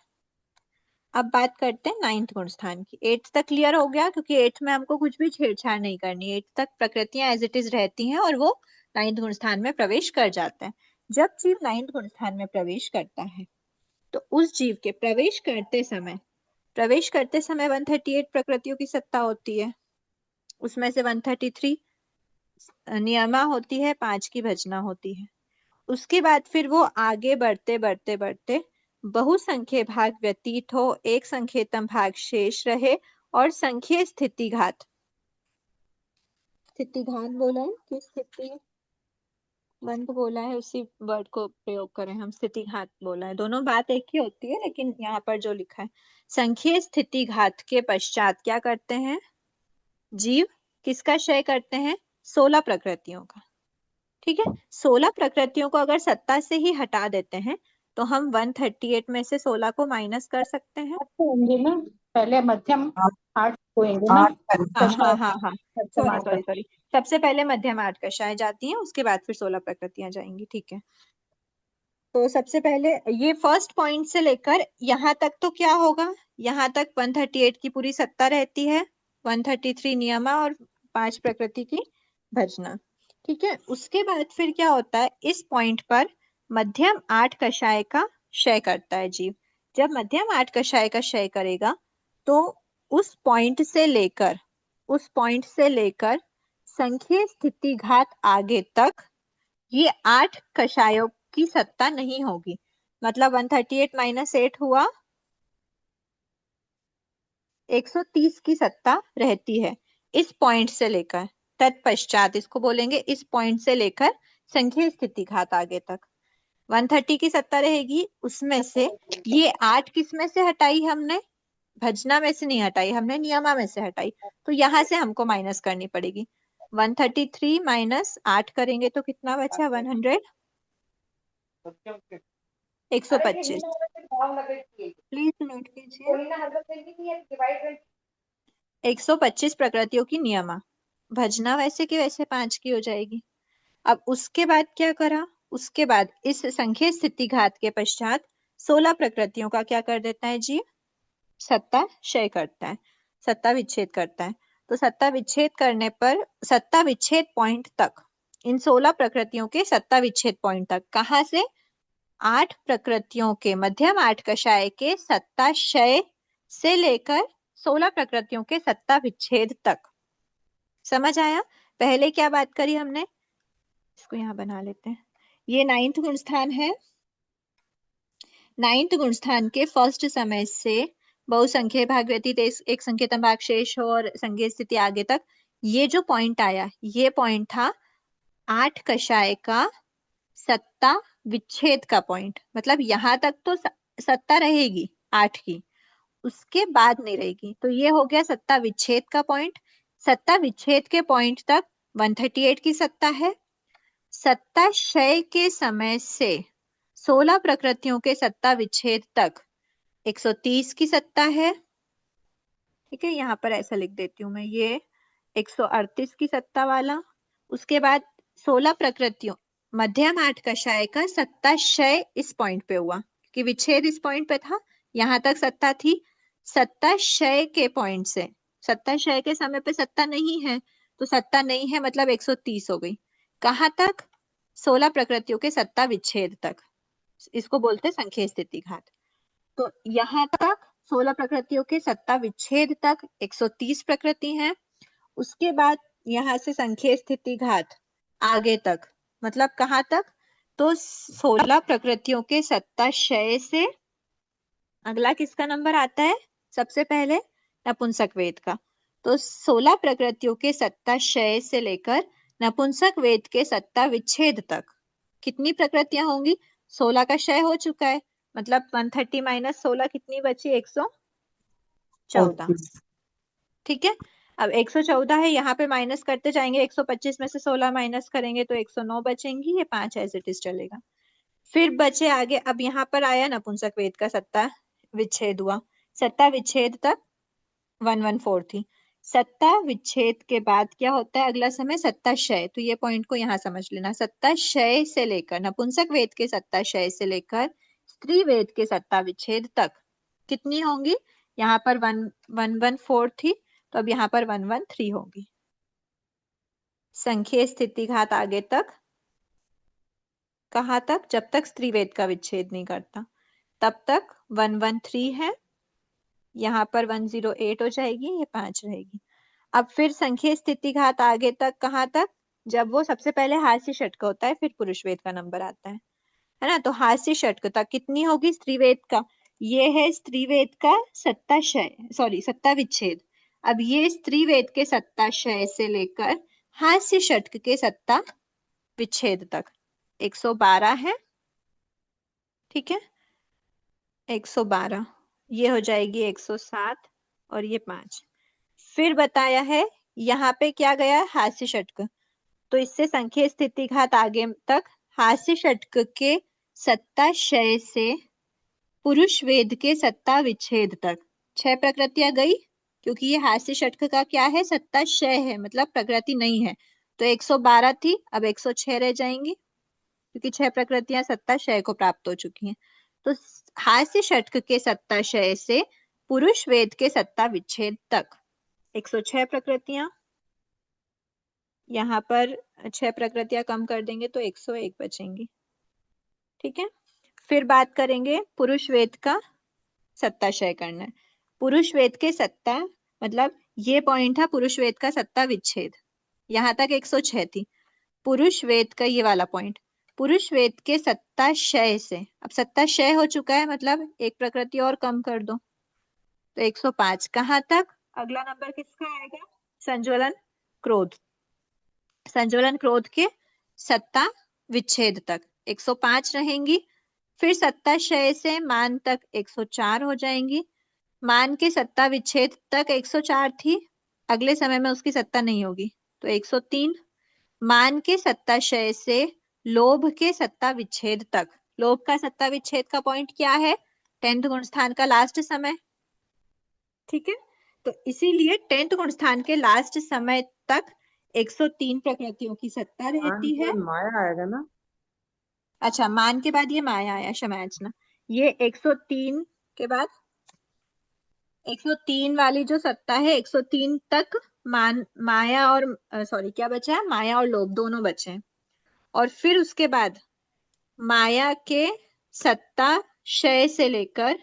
अब बात करते हैं 9th गुण स्थान की। 8th तक क्लियर हो गया, क्योंकि 8th में हमको कुछ भी छेड़छाड़ नहीं करनी, 8th तक प्रकृतियां एज इट इज रहती हैं और वो 9th गुण स्थान में प्रवेश कर जाते हैं। जब जीव 9th गुण स्थान में प्रवेश करता है तो उस जीव के प्रवेश करते समय 138 प्रकृतियों की सत्ता होती है, उसमें से 133 नियमा होती है, 5 की भजना होती है। उसके बाद फिर वो आगे बढ़ते बढ़ते बढ़ते बहुसंख्य भाग व्यतीत हो, एक संख्यतम भाग शेष रहे और संख्य स्थितिघात बोला है कि स्थिति बंद बोला है, उसी वर्ड को प्रयोग करें हम, स्थितिघात बोला है, दोनों बात एक ही होती है, लेकिन यहाँ पर जो लिखा है संख्य स्थितिघात के पश्चात क्या करते हैं जीव, किसका क्षय करते हैं, 16 प्रकृतियों का, ठीक है। 16 प्रकृतियों को अगर सत्ता से ही हटा देते हैं तो हम 138 में से 16 को माइनस कर सकते हैं। होंगे ना, पहले मध्यम 8 होंगे ना। हाँ। सप्तम आठ सॉरी, सबसे पहले मध्यम आठ कक्षाएं जाती हैं, उसके बाद फिर 16 प्रकृतियां जाएंगी। ठीक है, तो सबसे पहले ये फर्स्ट पॉइंट से लेकर यहाँ तक तो क्या होगा, यहाँ तक 138 की पूरी सत्ता रहती है, 133 नियमा और 5 प्रकृति की भजना। ठीक है, उसके बाद फिर क्या होता है, इस पॉइंट पर मध्यम आठ कषाय का क्षय करता है जीव। जब मध्यम आठ कषाय का क्षय करेगा तो उस पॉइंट से लेकर संख्य स्थिति घात आगे तक ये 8 कषायों की सत्ता नहीं होगी। मतलब 138 माइनस 8 हुआ 130 की सत्ता रहती है इस पॉइंट से लेकर। तत्पश्चात इसको बोलेंगे इस पॉइंट से लेकर संख्या स्थिति घात आगे तक 130 की सत्ता रहेगी। उसमें से ये 8 किस में से हटाई हमने, भजना में से नहीं हटाई हमने, नियमा में से हटाई, तो यहां से हमको माइनस करनी पड़ेगी। 133 माइनस 8 करेंगे तो कितना बचा, 125। प्लीज नोट कीजिए 125 प्रकृतियों की नियमा। भजना वैसे की वैसे 5 की हो जाएगी। अब उसके बाद क्या करा, उसके बाद इस संख्या स्थिति घात के पश्चात 16 प्रकृतियों का क्या कर देता है जी, सत्ता क्षय करता है, सत्ता विच्छेद करता है। तो सत्ता विच्छेद करने पर सत्ता विच्छेद पॉइंट तक, इन 16 प्रकृतियों के सत्ता विच्छेद पॉइंट तक, कहां से, 8 प्रकृतियों के मध्यम आठ कषाय के सत्ता क्षय से लेकर 16 प्रकृतियों के सत्ता विच्छेद तक। समझ आया? पहले क्या बात करी हमने, इसको यहां बना लेते हैं, ये 9th गुण स्थान है। 9th गुण स्थान के फर्स्ट समय से बहुसंख्य भाग व्यतीत एक संख्यतम भाग शेष हो और संज्ञा स्थिति आगे तक, ये जो पॉइंट आया, ये पॉइंट था 8 कषाय का सत्ता विच्छेद का पॉइंट। मतलब यहां तक तो सत्ता रहेगी 8 की, उसके बाद नहीं रहेगी। तो ये हो गया सत्ता विच्छेद का पॉइंट। सत्ता विच्छेद के पॉइंट तक 138 की सत्ता है। सत्ता क्षय के समय से 16 प्रकृतियों के सत्ता विच्छेद तक 130 की सत्ता है। ठीक है, यहाँ पर ऐसा लिख देती हूँ मैं, ये 138 की सत्ता वाला। उसके बाद 16 प्रकृतियों, मध्यम आठ कषाय का सत्ता क्षय इस पॉइंट पे हुआ, कि विच्छेद इस पॉइंट पे था, यहां तक सत्ता थी। सत्ता क्षय के पॉइंट से, सत्ता क्षय के समय पे सत्ता नहीं है, तो सत्ता नहीं है मतलब 130 हो गई। कहां तक, 16 प्रकृतियों के सत्ता विच्छेद तक, इसको बोलते हैं संख्या स्थिति घात। तो यहां तक 16 प्रकृतियों के सत्ता विच्छेद तक 130 प्रकृति हैं। उसके बाद यहां से संख्या स्थिति घात आगे तक, मतलब कहां तक, तो 16 प्रकृतियों के सत्ता क्षय से अगला किसका नंबर आता है, सबसे पहले नपुंसक वेद का। तो 16 प्रकृतियों के सत्ता क्षय से लेकर नपुंसक वेद के सत्ता विच्छेद तक कितनी प्रकृतियां होंगी, 16 का क्षय हो चुका है, मतलब 130 माइनस 16 कितनी बची, 114। ठीक है, अब 114 है, यहाँ पे माइनस करते जाएंगे, 125 में से 16 माइनस करेंगे तो 109 बचेंगी, ये 5 एज इट इज चलेगा। फिर बचे आगे, अब यहाँ पर आया नपुंसक वेद का सत्ता विच्छेद हुआ, सत्ता विच्छेद तक 114 थी। सत्ता विच्छेद के बाद क्या होता है, अगला समय सत्ता क्षय। तो ये पॉइंट को यहाँ समझ लेना, सत्ता क्षय से लेकर नपुंसक वेद के सत्ता क्षय से लेकर स्त्री वेद के सत्ता विच्छेद तक कितनी होंगी, यहाँ पर 114 थी, तो अब यहाँ पर 113 होगी। संख्या स्थिति घात आगे तक, कहाँ तक, जब तक स्त्री वेद का विच्छेद नहीं करता तब तक 113 है, यहाँ पर 108 हो जाएगी, ये 5 रहेगी। अब फिर संख्या स्थिति घात आगे तक कहाँ तक, जब वो सबसे पहले हास्य षटक होता है, फिर पुरुष वेद का नंबर आता है ना। तो हास्य षटक तक कितनी होगी, स्त्री वेद का, ये है स्त्री वेद का सत्ता क्षय, सॉरी सत्ता विच्छेद। अब ये स्त्री वेद के सत्ता क्षय से लेकर हास्य षटक के सत्ता विच्छेद तक 112 है। ठीक है, 112, ये हो जाएगी 107 और ये 5। फिर बताया है यहाँ पे क्या गया, हास्य षटक, तो इससे संख्या स्थिति घात आगे तक हास्य षटक के सत्ता क्षय से पुरुष वेद के सत्ता विच्छेद तक 6 प्रकृतियां गई। क्योंकि ये हास्य षटक का क्या है, सत्ता क्षय है, मतलब प्रकृति नहीं है। तो 112 थी, अब 106 रह जाएंगी, क्योंकि 6 प्रकृतियां सत्ता क्षय को प्राप्त हो चुकी हैं। तो हास्य षटक के सत्ता क्षय से पुरुष वेद के सत्ता विच्छेद तक 106 प्रकृतियां, यहाँ पर 6 प्रकृतियां कम कर देंगे तो 101 बचेंगी। ठीक है, फिर बात करेंगे पुरुष वेद का सत्ता क्षय करना है। पुरुष वेद के सत्ता, मतलब ये पॉइंट था पुरुष वेद का सत्ता विच्छेद, यहाँ तक 106 थी। पुरुष वेद का ये वाला पॉइंट, पुरुष वेद के सत्ता क्षय से, अब सत्ता क्षय हो चुका है, मतलब एक प्रकृति और कम कर दो तो 105। कहाँ तक, अगला नंबर किसका आएगा, संज्वलन क्रोध, संज्वलन क्रोध के सत्ता विच्छेद तक 105 रहेंगी। फिर सत्ता क्षय से मान तक 104 हो जाएंगी। मान के सत्ता विच्छेद तक 104 थी, अगले समय में उसकी सत्ता नहीं होगी तो 103। मान के सत्ता क्षय से लोभ के सत्ता विच्छेद तक, लोभ का सत्ता विच्छेद का पॉइंट क्या है, 10th गुण स्थान का लास्ट समय। ठीक है, तो इसीलिए 10th गुण स्थान के लास्ट समय तक 103 प्रकृतियों की सत्ता रहती है। माया आएगा ना। अच्छा, मान के बाद ये माया आया, क्षमा याचना, ये 103 के बाद 103 वाली जो सत्ता है, 103 तक माया और सॉरी क्या बचा है, माया और लोभ दोनों बचे हैं। और फिर उसके बाद माया के सत्ता क्षय से लेकर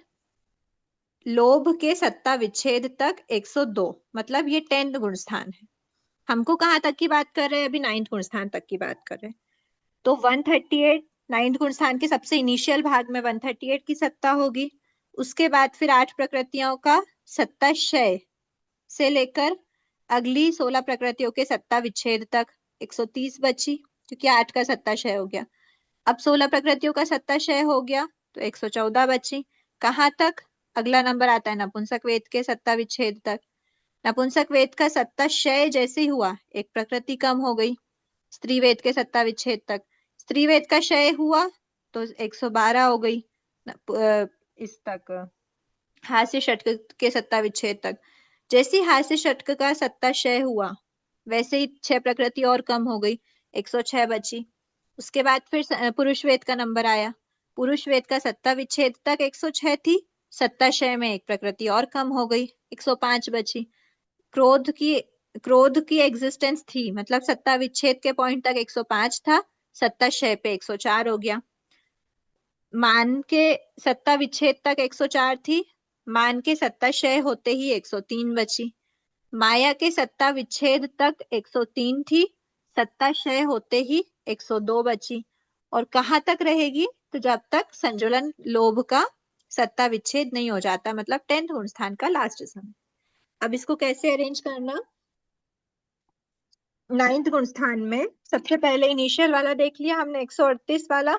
लोभ के सत्ता विच्छेद तक 102, मतलब ये 10th गुण स्थान है। हमको कहाँ तक की बात कर रहे हैं, अभी 9th गुण स्थान तक की बात कर रहे हैं। तो 138 9th गुण स्थान के सबसे इनिशियल भाग में 138 की सत्ता होगी। उसके बाद फिर 8 प्रकृतियों का सत्ता क्षय से लेकर अगली 16 प्रकृतियों के सत्ता विच्छेद तक 130 बची, क्योंकि 8 का सत्ता क्षय हो गया। अब 16 प्रकृतियों का सत्ता क्षय हो गया तो 114 बची। कहाँ तक, अगला नंबर आता है नपुंसक वेद के सत्ता विच्छेद तक। नपुंसक वेद का सत्ता क्षय जैसे ही हुआ, एक प्रकृति कम हो गई, स्त्री वेद के सत्ता विच्छेद तक। स्त्री वेद का क्षय हुआ तो 112 हो गई इस तक, हास्य षटक के सत्ता विच्छेद तक। जैसे ही हास्य षटक का सत्ता क्षय हुआ, वैसे ही 6 प्रकृति और कम हो गई, 106 बची। उसके बाद फिर पुरुष वेद का नंबर आया, पुरुष वेद का सत्ता विच्छेद तक 106 थी, सत्ता क्षय में एक प्रकृति और कम हो गई, 105 बची। क्रोध की एग्जिस्टेंस थी, मतलब सत्ता विच्छेद के पॉइंट तक 105 था, सत्ता क्षय पे 104 हो गया। मान के सत्ता विच्छेद तक 104 थी, मान के सत्ता क्षय होते ही 103 बची। माया के सत्ता विच्छेद तक 103 थी, सत्ता क्षय होते ही 102 बची। और कहाँ तक रहेगी, तो जब तक संजुलन लोभ का सत्ता विच्छेद नहीं हो जाता, मतलब 10th गुण स्थान का लास्ट समय। अब इसको कैसे अरेंज करना, 9th गुण स्थान में सबसे पहले इनिशियल वाला देख लिया हमने 138 वाला,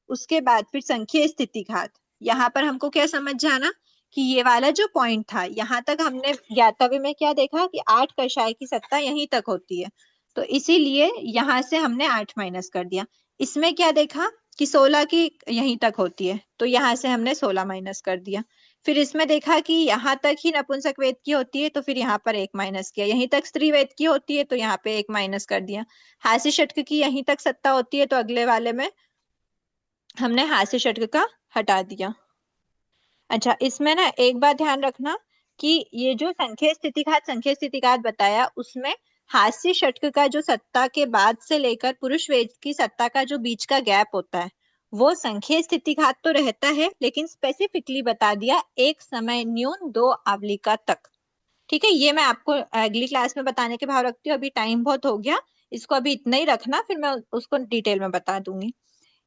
उसके बाद फिर संख्या स्थिति घात। यहाँ पर हमको क्या समझ जाना कि ये वाला जो पॉइंट था, यहाँ तक हमने ज्ञातव्य में क्या देखा कि 8 कषाय की सत्ता यहीं तक होती है, तो इसीलिए यहाँ से हमने 8 माइनस कर दिया। इसमें क्या देखा कि 16 की यहीं तक होती है, तो यहाँ से हमने 16 माइनस कर दिया। फिर इसमें देखा कि यहाँ तक ही नपुंसक वेद की होती है, तो फिर यहाँ पर 1 माइनस किया। यहीं तक स्त्री वेद की होती है तो यहाँ पे 1 माइनस कर दिया। हास्य षटक की यहीं तक सत्ता होती है तो अगले वाले में हमने हास्य षटक का हटा दिया। अच्छा, इसमें ना एक बात ध्यान रखना कि ये जो संख्या स्थितिघात बताया, उसमें हास्य षटक का जो सत्ता के बाद से लेकर पुरुष वेद की सत्ता का जो बीच का गैप होता है, वो संख्या स्थितिघात तो रहता है, लेकिन स्पेसिफिकली बता दिया एक समय न्यून 2 आवलिका तक। ठीक है, ये मैं आपको अगली क्लास में बताने के भाव रखती हूँ, अभी टाइम बहुत हो गया, इसको अभी इतना ही रखना, फिर मैं उसको डिटेल में बता दूंगी।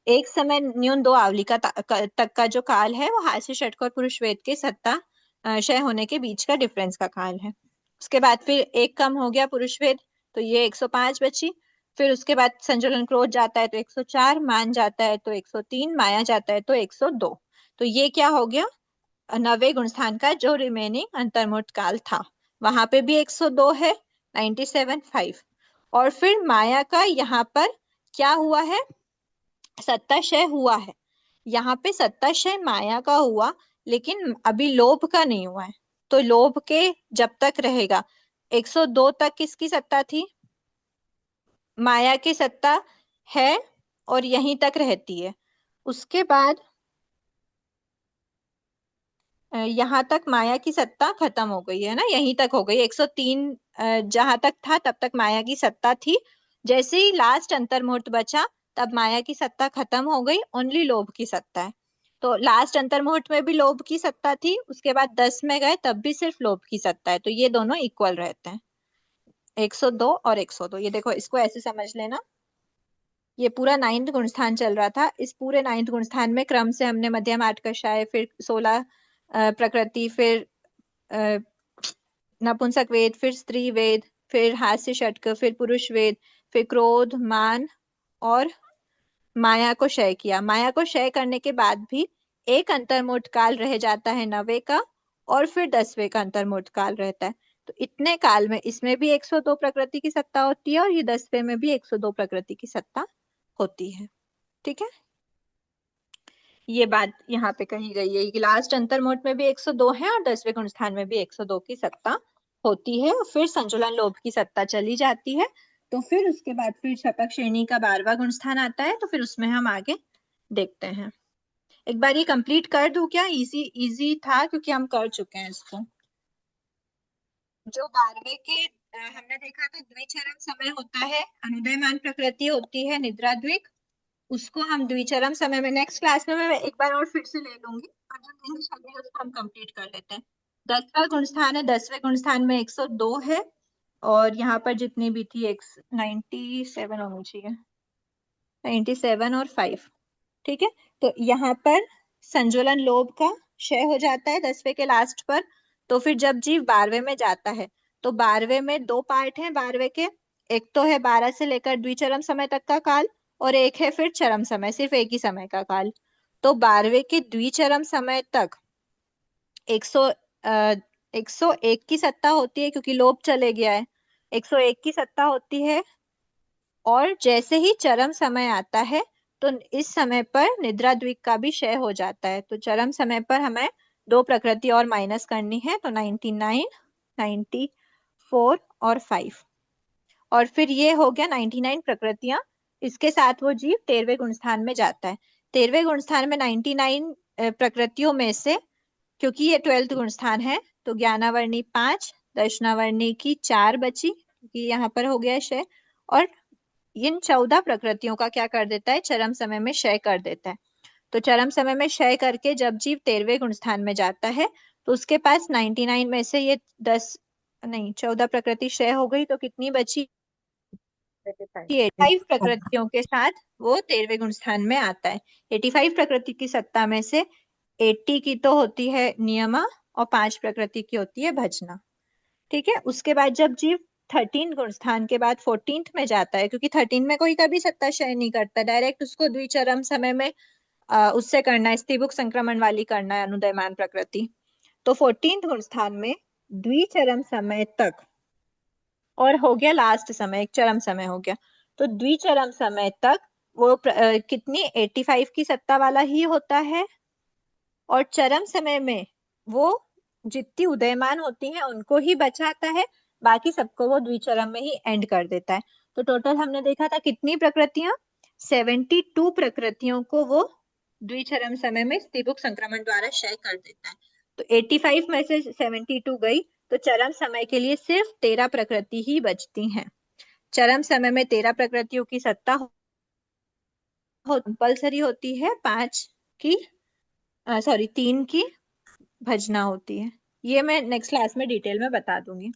एक समय न्यून 2 आवलिका तक का जो काल है, वो हास्य षटक और पुरुष वेद के सत्ता क्षय होने के बीच का डिफरेंस का काल है। उसके बाद फिर एक कम हो गया पुरुष वेद, तो ये 105 बची। फिर उसके बाद संजुलन क्रोध जाता है तो 104, मान जाता है तो 103, माया जाता है तो 102। तो ये क्या हो गया, 9वें गुण स्थान का जो रिमेनिंग अंतर्मुठ काल था, वहां पे भी 102 है, 97.5। और फिर माया का यहाँ पर क्या हुआ है, सत्ता क्षय हुआ है। यहाँ पे सत्ता क्षय माया का हुआ, लेकिन अभी लोभ का नहीं हुआ है। तो लोभ के जब तक रहेगा 102 तक किसकी सत्ता थी? माया की सत्ता है और यहीं तक रहती है। उसके बाद यहाँ तक माया की सत्ता खत्म हो गई है ना, यहीं तक हो गई। 103 जहां तक था तब तक माया की सत्ता थी। जैसे ही लास्ट अंतर्मुहूर्त बचा तब माया की सत्ता खत्म हो गई, ओनली लोभ की सत्ता है। तो लास्ट अंतर्मुहूर्त में भी लोभ की सत्ता थी, उसके बाद 10 में गए तब भी सिर्फ लोभ की सत्ता है। तो ये दोनों इक्वल रहते हैं, 102 और 102। ये देखो, इसको ऐसे समझ लेना, ये पूरा 9th गुणस्थान चल रहा था। इस पूरे 9th गुणस्थान में क्रम से हमने मध्यम आठकशाय, फिर 16 प्रकृति, फिर नपुंसक वेद, फिर स्त्री वेद, फिर हास्य षटक, फिर पुरुष वेद, फिर क्रोध, मान और माया को क्षय किया। माया को क्षय करने के बाद भी एक अंतर्मुहूर्त काल रह जाता है 9वें का, और फिर 10वें का अंतर्मुहूर्त काल रहता है। तो इतने काल में इसमें भी 102 प्रकृति की सत्ता होती है और ये 10वें में भी 102 प्रकृति की सत्ता होती है। ठीक है, ये बात यहाँ पे कही गई है कि लास्ट अंतर्मुहूर्त में भी 102 है और 10वें गुणस्थान में भी 102 की सत्ता होती है। फिर संचलन लोभ की सत्ता चली जाती है। तो फिर उसके बाद फिर शपक श्रेणी का 12वां गुणस्थान आता है, तो फिर उसमें हम आगे देखते हैं। एक बार ये कंप्लीट कर दूं क्या? इजी था क्योंकि हम कर चुके हैं इसको। जो 12वें के हमने देखा था, द्विचरम समय होता है, अनुदयमान प्रकृति होती है निद्रा द्विक, उसको हम द्विचरम समय में नेक्स्ट क्लास में मैं एक बार और फिर से ले लूंगी, और जो नेक्स्ट अभी उसको हम कंप्लीट कर लेते हैं। 10वां गुणस्थान है, 10वें गुणस्थान में 102 है, और यहाँ पर जितनी भी थी 97 होनी चाहिए, 97 और 5। ठीक है, तो यहाँ पर संजुलन लोभ का क्षय हो जाता है 10वें के लास्ट पर। तो फिर जब जीव 12वें में जाता है, तो 12वें में दो पार्ट हैं 12वें के। एक तो है 12 से लेकर द्विचरम समय तक का काल, और एक है फिर चरम समय, सिर्फ एक ही समय का काल। तो 12वें के द्विचरम समय तक 101 की सत्ता होती है, क्योंकि लोभ चले गया है, 101 की सत्ता होती है। और जैसे ही चरम समय आता है तो इस समय पर निद्रा द्विक का भी क्षय हो जाता है। तो चरम समय पर हमें दो प्रकृति और माइनस करनी है, तो 99, 94 और 5, और फिर ये हो गया 99 प्रकृतियां। इसके साथ वो जीव 13वें गुणस्थान में जाता है। 13वें गुणस्थान में 99 प्रकृतियों में से, क्योंकि ये 12th गुणस्थान है, तो ज्ञानावर्णी 5, दर्शनावर्णी की 4 बची, क्योंकि यहाँ पर हो गया क्षय, और इन 14 प्रकृतियों का क्या कर देता है? चरम समय में क्षय कर देता है। तो चरम समय में क्षय करके जब जीव 13वें गुणस्थान में जाता है, तो उसके पास 99 में से ये 14 प्रकृति क्षय हो गई, तो कितनी बची? 85 प्रकृतियों के साथ वो 13वें गुणस्थान में आता है। 85 प्रकृति की सत्ता में से 80 की तो होती है नियमा, और 5 प्रकृति की होती है भजना। ठीक है, उसके बाद जब जीव 13 गुणस्थान के बाद 14th में जाता है, क्योंकि 13 में कोई कभी सत्ता क्षय नहीं करता, डायरेक्ट उसको द्विचरम समय में उससे करना है, स्त्रीभुक संक्रमण वाली करना है अनुदयमान प्रकृति। तो 14th गुणस्थान में द्विचरम समय तक, और हो गया लास्ट समय, एक चरम समय हो गया, तो द्विचरम समय तक वो कितनी 85 की सत्ता वाला ही होता है, और चरम समय में वो जितनी उदयमान होती हैं उनको ही बचाता है, बाकी सबको वो द्विचरम में ही एंड कर देता है। तो टोटल हमने देखा था कितनी प्रकृतियां? 72 प्रकृतियों को वो द्विचरम समय में स्त्रीभुक संक्रमण द्वारा क्षय कर देता है। तो 85 में से 72 गई, तो चरम समय के लिए सिर्फ 13 प्रकृति ही बचती हैं। चरम समय में 13 प्रकृतियों की सत्ता कंपल्सरी होती है, 3 की भजना होती है। ये मैं नेक्स्ट क्लास में डिटेल में बता दूंगी।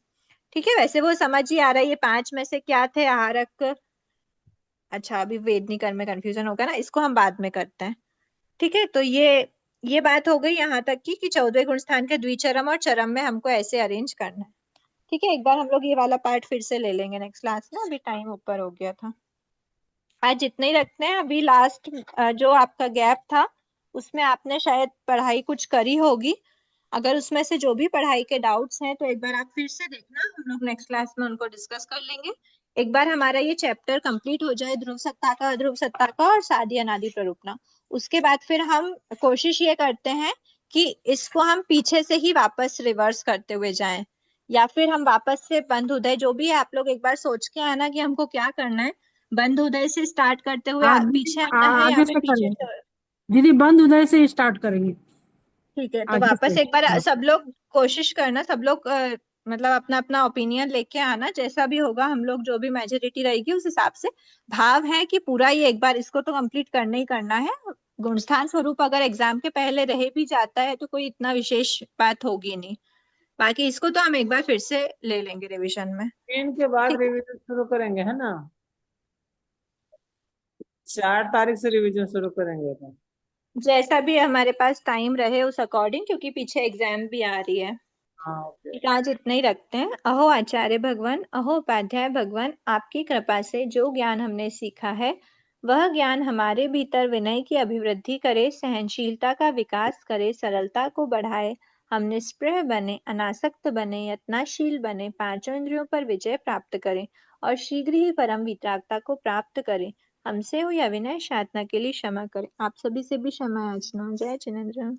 ठीक है, वैसे वो समझ ही आ रहा है। ये 5 में से क्या थे? आहारक, अच्छा अभी वेदनी कर्म में कंफ्यूजन होगा ना, इसको हम बाद में करते हैं। ठीक है, तो ये बात हो गई यहाँ तक की कि 14वें गुणस्थान के द्विचरम और चरम में हमको ऐसे अरेंज करना है। ठीक है, एक बार हम लोग ये वाला पार्ट फिर से ले लेंगे नेक्स्ट क्लास में, अभी टाइम ऊपर हो गया था। आज जितने ही रखते हैं। अभी लास्ट जो आपका गैप था उसमें आपने शायद पढ़ाई कुछ करी होगी, अगर उसमें से जो भी पढ़ाई के डाउट्स हैं तो एक बार आप फिर से देखना, हम लोग नेक्स्ट क्लास में उनको डिस्कस कर लेंगे। एक बार हमारा ये चैप्टर कंप्लीट हो जाए, ध्रुव सत्ता का, अध्रुव सत्ता का और सादी अनादि प्ररूपणा, उसके बाद फिर हम कोशिश ये करते हैं कि इसको हम पीछे से ही वापस रिवर्स करते हुए जाएं, या फिर हम वापस से बंद उदय, जो भी है आप लोग एक बार सोच के आना कि हमको क्या करना है। बंद उदय से स्टार्ट करते हुए हाँ दीदी, पीछे आना है, या आगे फिर से पीछे करेंगे से? दीदी, बंद उदय से स्टार्ट करेंगे ठीक है, तो आगे वापस से। एक बार हाँ सब लोग कोशिश करना, सब लोग मतलब अपना अपना ओपिनियन लेके आना, जैसा भी होगा हम लोग जो भी मेजोरिटी रहेगी उस हिसाब से। भाव है कि पूरा ही एक बार इसको तो कंप्लीट करना ही करना है। गुणस्थान स्वरूप अगर एग्जाम के पहले रह भी जाता है तो कोई इतना विशेष बात होगी नहीं। बाकी इसको तो हम एक बार फिर से ले लेंगे रिवीजन में। 3 के बाद ठीक है, रिवीजन शुरू करेंगे, है ना? 4 तारीख से रिवीजन शुरू करेंगे तो। जैसा भी हमारे पास टाइम रहे उस अकॉर्डिंग, क्योंकि पीछे एग्जाम भी आ रही है। हाँ ओके। ठीक है, आज इतना ही रखते हैं। अहो आचार्य भगवान, अहो उपाध्याय भगवान, आपकी कृपा से जो ज्ञान हमने सीखा है वह ज्ञान हमारे भीतर विनय की अभिवृद्धि करे, सहनशीलता का विकास करे, सरलता को बढ़ाए, हम निष्प्रह बने, अनासक्त बने, यत्नशील बने, पांचों इंद्रियों पर विजय प्राप्त करें और शीघ्र ही परम वितरागता को प्राप्त करें। हमसे हुई अविनय यातना के लिए क्षमा करें। आप सभी से भी क्षमा याचना। जय जिनेंद्र।